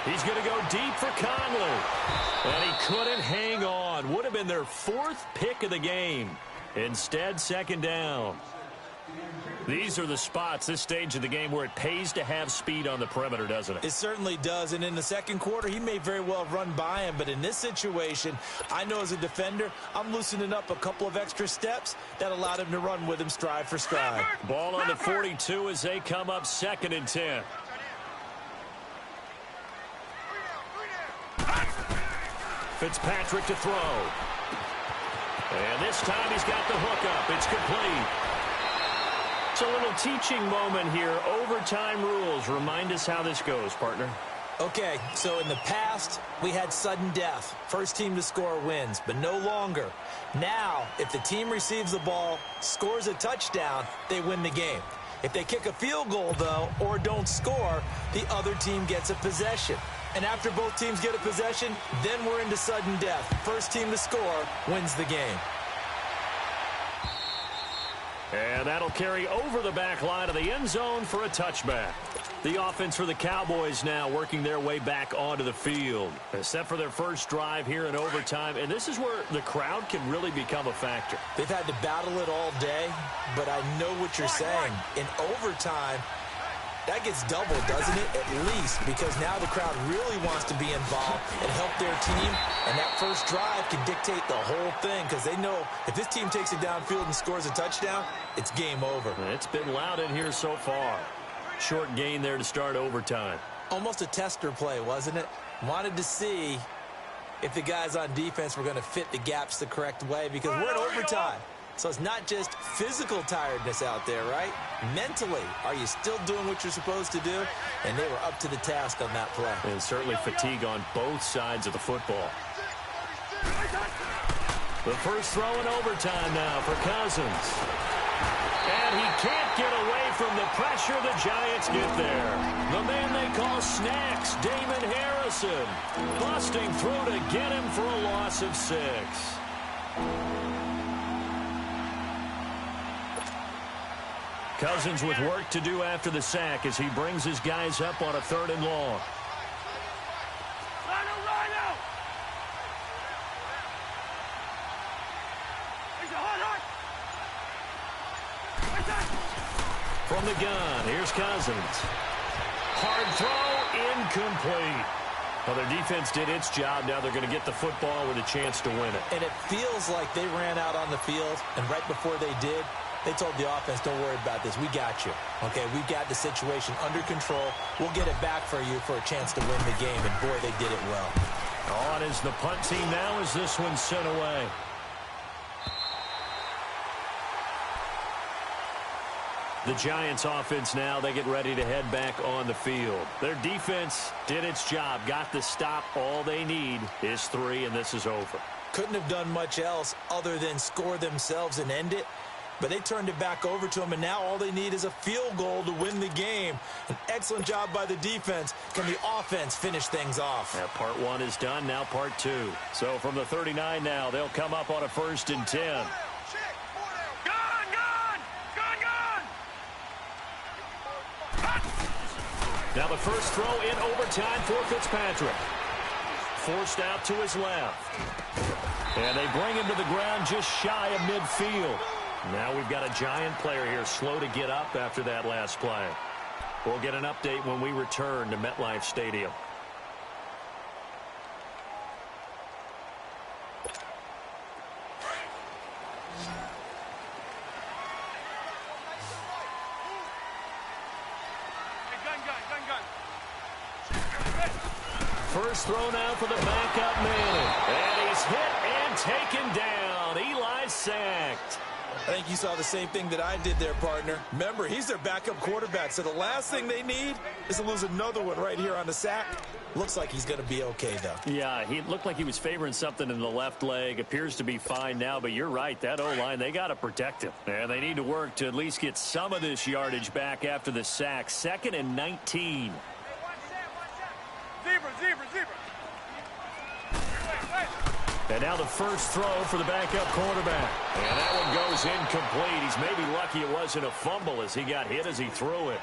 He's going to go deep for Conley. And he couldn't hang on. Would have been their fourth pick of the game. Instead, second down. These are the spots, this stage of the game, where it pays to have speed on the perimeter, doesn't it? It certainly does. And in the second quarter, he may very well run by him. But in this situation, I know as a defender, I'm loosening up a couple of extra steps that allowed him to run with him stride for stride. Ball on the 42 as they come up 2nd and 10. Fitzpatrick to throw. And this time he's got the hook up. It's complete. It's a little teaching moment here. Overtime rules. Remind us how this goes, partner. Okay, so in the past, we had sudden death. First team to score wins, but no longer. Now, if the team receives the ball, scores a touchdown, they win the game. If they kick a field goal, though, or don't score, the other team gets a possession. And after both teams get a possession, then we're into sudden death. First team to score wins the game. And that'll carry over the back line of the end zone for a touchback. The offense for the Cowboys now working their way back onto the field, set for their first drive here in overtime. And this is where the crowd can really become a factor. They've had to battle it all day, but I know what you're saying. In overtime, that gets doubled, doesn't it? At least, because now the crowd really wants to be involved and help their team. And that first drive can dictate the whole thing, because they know if this team takes it downfield and scores a touchdown, it's game over. It's been loud in here so far. Short gain there to start overtime. Almost a tester play, wasn't it? Wanted to see if the guys on defense were going to fit the gaps the correct way, because we're in overtime. So it's not just physical tiredness out there, right? Mentally, are you still doing what you're supposed to do? And they were up to the task on that play. And certainly fatigue on both sides of the football. The first throw in overtime now for Cousins. And he can't get away from the pressure. The Giants get there. The man they call Snacks, Damon Harrison, busting through to get him for a loss of 6. Cousins with work to do after the sack as he brings his guys up on a 3rd and long. From the gun, here's Cousins. Hard throw, incomplete. Well, their defense did its job. Now they're going to get the football with a chance to win it. And it feels like they ran out on the field, and right before they did, they told the offense, don't worry about this. We got you. Okay, we've got the situation under control. We'll get it back for you for a chance to win the game. And, boy, they did it well. On is the punt team now as this one's sent away. The Giants offense now, they get ready to head back on the field. Their defense did its job, got the stop. All they need is 3, and this is over. Couldn't have done much else other than score themselves and end it. but they turned it back over to him, and now all they need is a field goal to win the game. An excellent job by the defense. Can the offense finish things off? Yeah, part one is done, now part two. So from the 39 now, they'll come up on a 1st and 10. Now the first throw in overtime for Fitzpatrick. Forced out to his left. And they bring him to the ground just shy of midfield. Now we've got a giant player here slow to get up after that last play. We'll get an update when we return to MetLife Stadium. First throw now for the backup man. And he's hit and taken down. Eli's sacked. I think you saw the same thing that I did there, partner. Remember, he's their backup quarterback, so the last thing they need is to lose another one right here on the sack. Looks like he's going to be okay, though. Yeah, he looked like he was favoring something in the left leg. Appears to be fine now, but you're right. That O-line, they got to protect him. And they need to work to at least get some of this yardage back after the sack. 2nd and 19. Zebra. And now the first throw for the backup quarterback. And that one goes incomplete. He's maybe lucky it wasn't a fumble as he got hit as he threw it.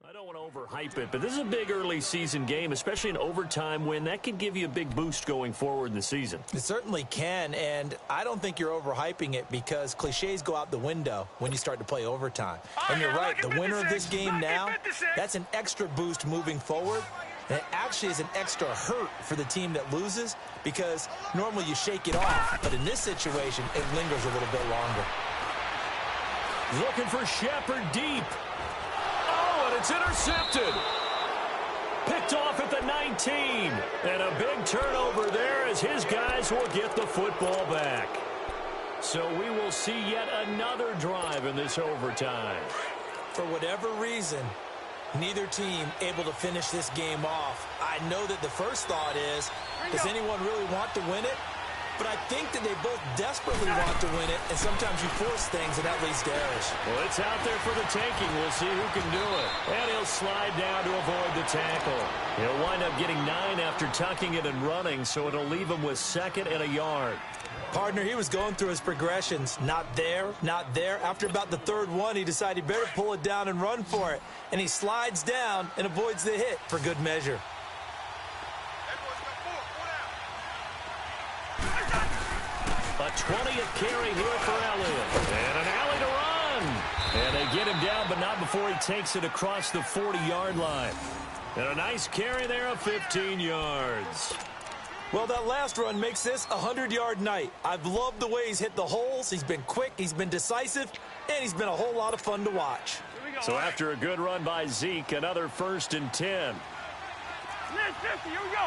I don't want to overhype it, but this is a big early season game, especially an overtime win. That could give you a big boost going forward in the season. It certainly can, and I don't think you're overhyping it because cliches go out the window when you start to play overtime. And you're right, the winner of this game now, that's an extra boost moving forward. And it actually is an extra hurt for the team that loses because normally you shake it off, but in this situation, it lingers a little bit longer. Looking for Shepard deep. And it's intercepted. Picked off at the 19. And a big turnover there as his guys will get the football back. So we will see yet another drive in this overtime. For whatever reason, neither team able to finish this game off. I know that the first thought is, does anyone really want to win it? But I think that they both desperately want to win it, and sometimes you force things, and that leads to errors. Well, it's out there for the taking. We'll see who can do it. And he'll slide down to avoid the tackle. He'll wind up getting 9 after tucking it and running, so it'll leave him with 2nd and a yard. Partner, he was going through his progressions. Not there, not there. After about the 3rd one, he decided he better pull it down and run for it. And he slides down and avoids the hit for good measure. A 20th carry here for Elliott. And an alley to run. And they get him down, but not before he takes it across the 40-yard line. And a nice carry there of 15 yards. Well, that last run makes this a 100-yard night. I've loved the way he's hit the holes. He's been quick, he's been decisive, and he's been a whole lot of fun to watch. So after a good run by Zeke, another 1st and 10. 50, here we go.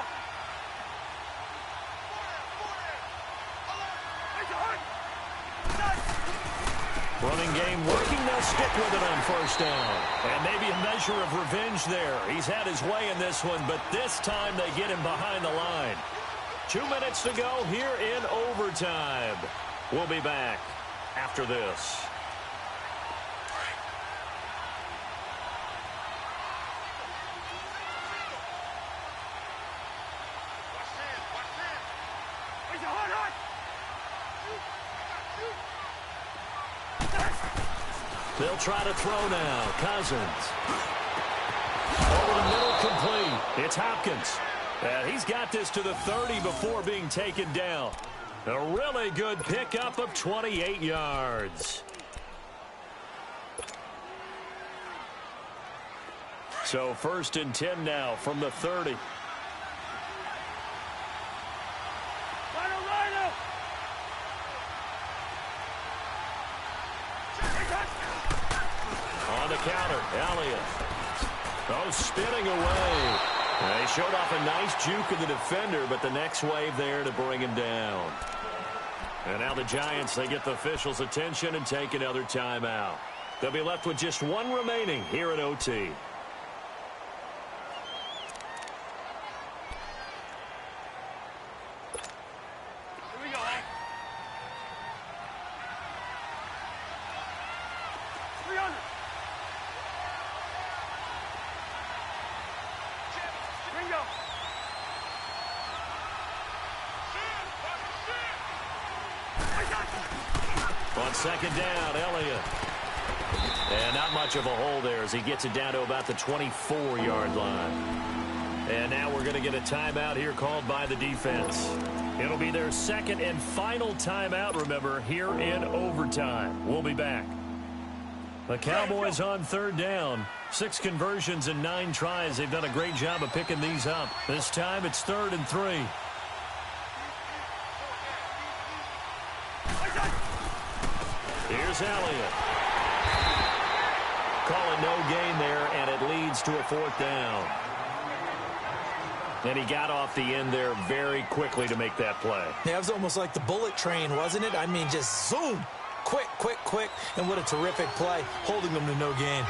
Running game working. They'll stick with it on 1st down. And maybe a measure of revenge there. He's had his way in this one, but this time they get him behind the line. 2 minutes to go here in overtime. We'll be back after this. They'll try to throw now. Cousins. Over the middle, complete. It's Hopkins. And he's got this to the 30 before being taken down. A really good pickup of 28 yards. So 1st and 10 now from the 30. counter. Elliott. Oh, spinning away. They showed off a nice juke of the defender, but the next wave there to bring him down. And now the Giants, they get the officials' attention and take another timeout. They'll be left with just one remaining here at OT. Here we go, Hank. 300. Bingo. On second down, Elliott. And not much of a hole there as he gets it down to about the 24-yard line. And now we're going to get a timeout here called by the defense. It'll be their second and final timeout, remember, here in overtime. We'll be back. The Cowboys on third down. 6 conversions and 9 tries. They've done a great job of picking these up. This time it's 3rd and 3. Here's Elliott. Calling no gain there, and it leads to a 4th down. And he got off the end there very quickly to make that play. Yeah, it was almost like the bullet train, wasn't it? I mean, just zoom. Quick, quick, quick. And what a terrific play, holding them to no gain.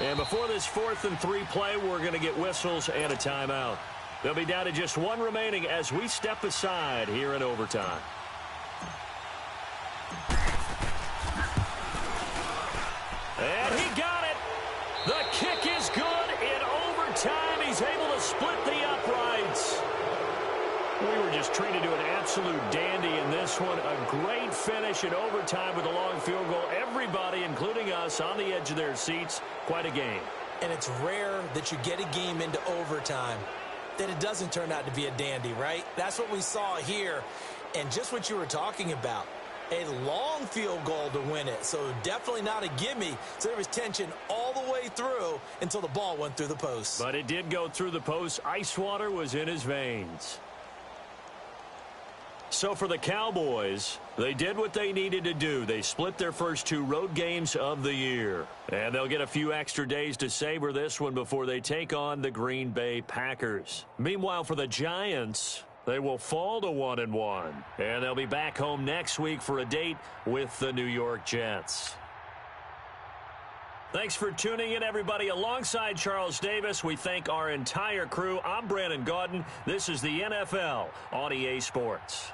And before this 4th and 3 play, we're going to get whistles and a timeout. They'll be down to just one remaining as we step aside here in overtime. And he got it. The kick is good in overtime. He's able to split the uprights. We were just treated to an absolute dandy in this one. A great finish in overtime with a long field goal. Everybody, including us, on the edge of their seats. Quite a game. And it's rare that you get a game into overtime that it doesn't turn out to be a dandy, right? That's what we saw here. And just what you were talking about, a long field goal to win it. So definitely not a gimme. So there was tension all the way through until the ball went through the post. But it did go through the post. Ice water was in his veins. So for the Cowboys, they did what they needed to do. They split their first 2 road games of the year. And they'll get a few extra days to savor this one before they take on the Green Bay Packers. Meanwhile, for the Giants, they will fall to 1-1. And they'll be back home next week for a date with the New York Jets. Thanks for tuning in, everybody. Alongside Charles Davis, we thank our entire crew. I'm Brandon Gaudin. This is the NFL on EA Sports.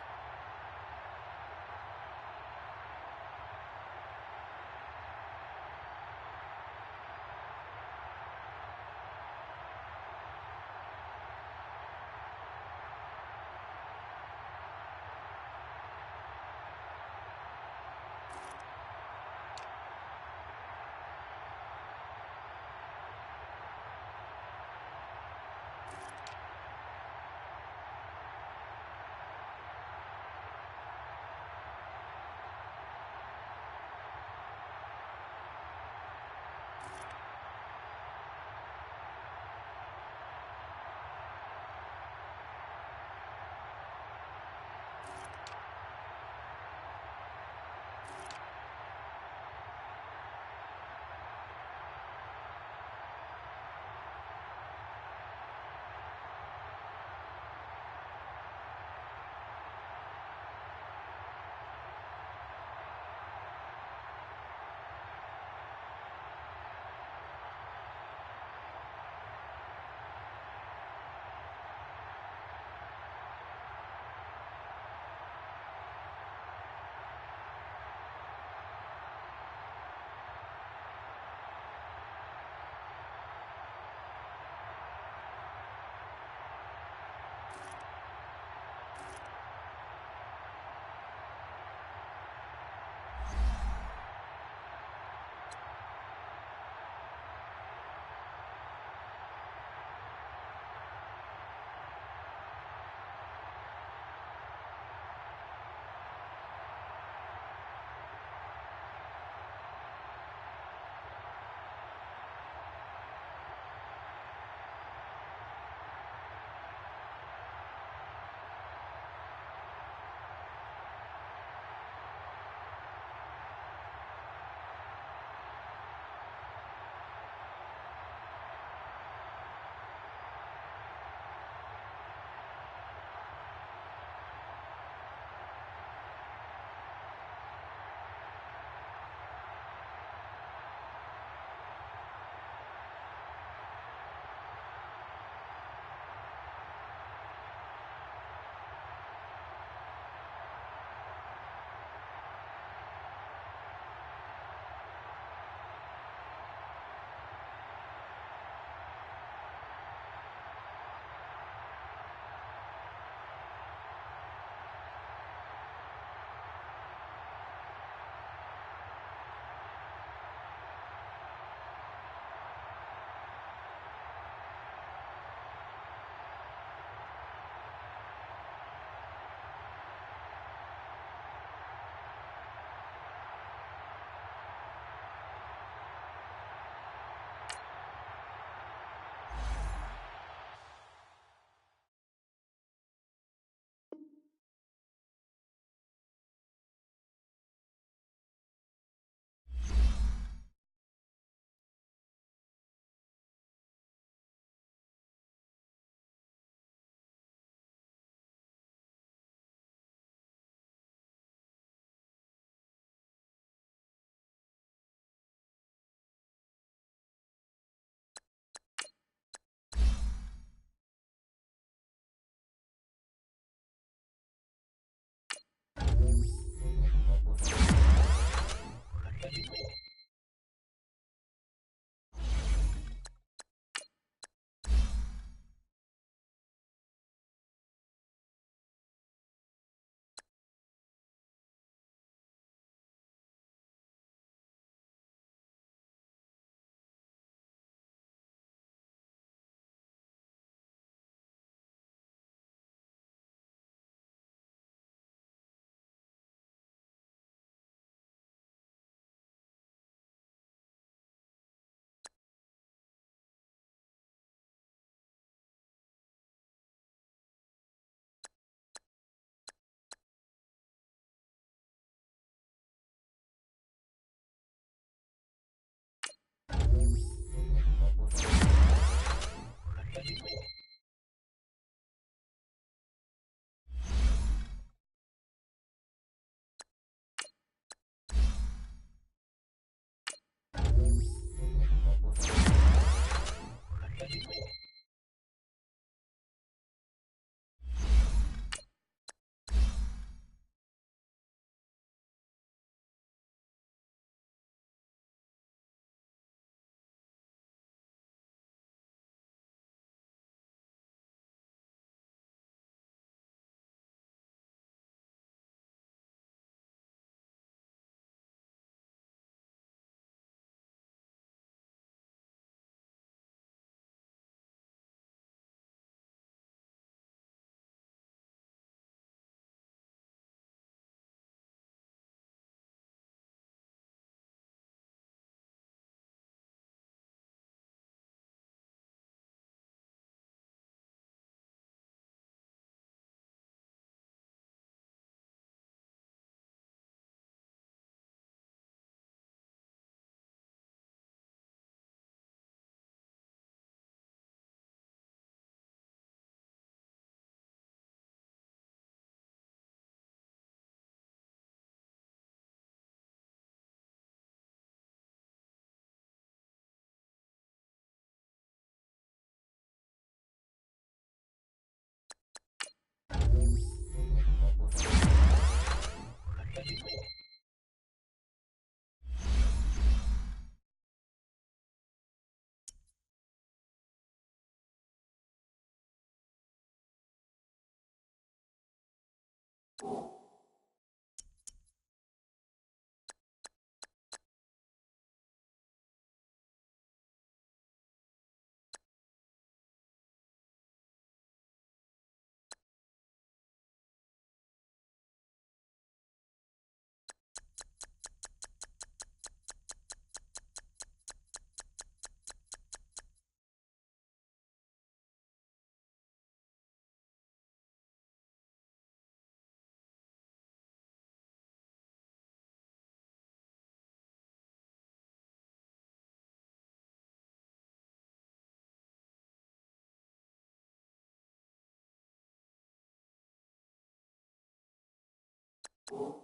You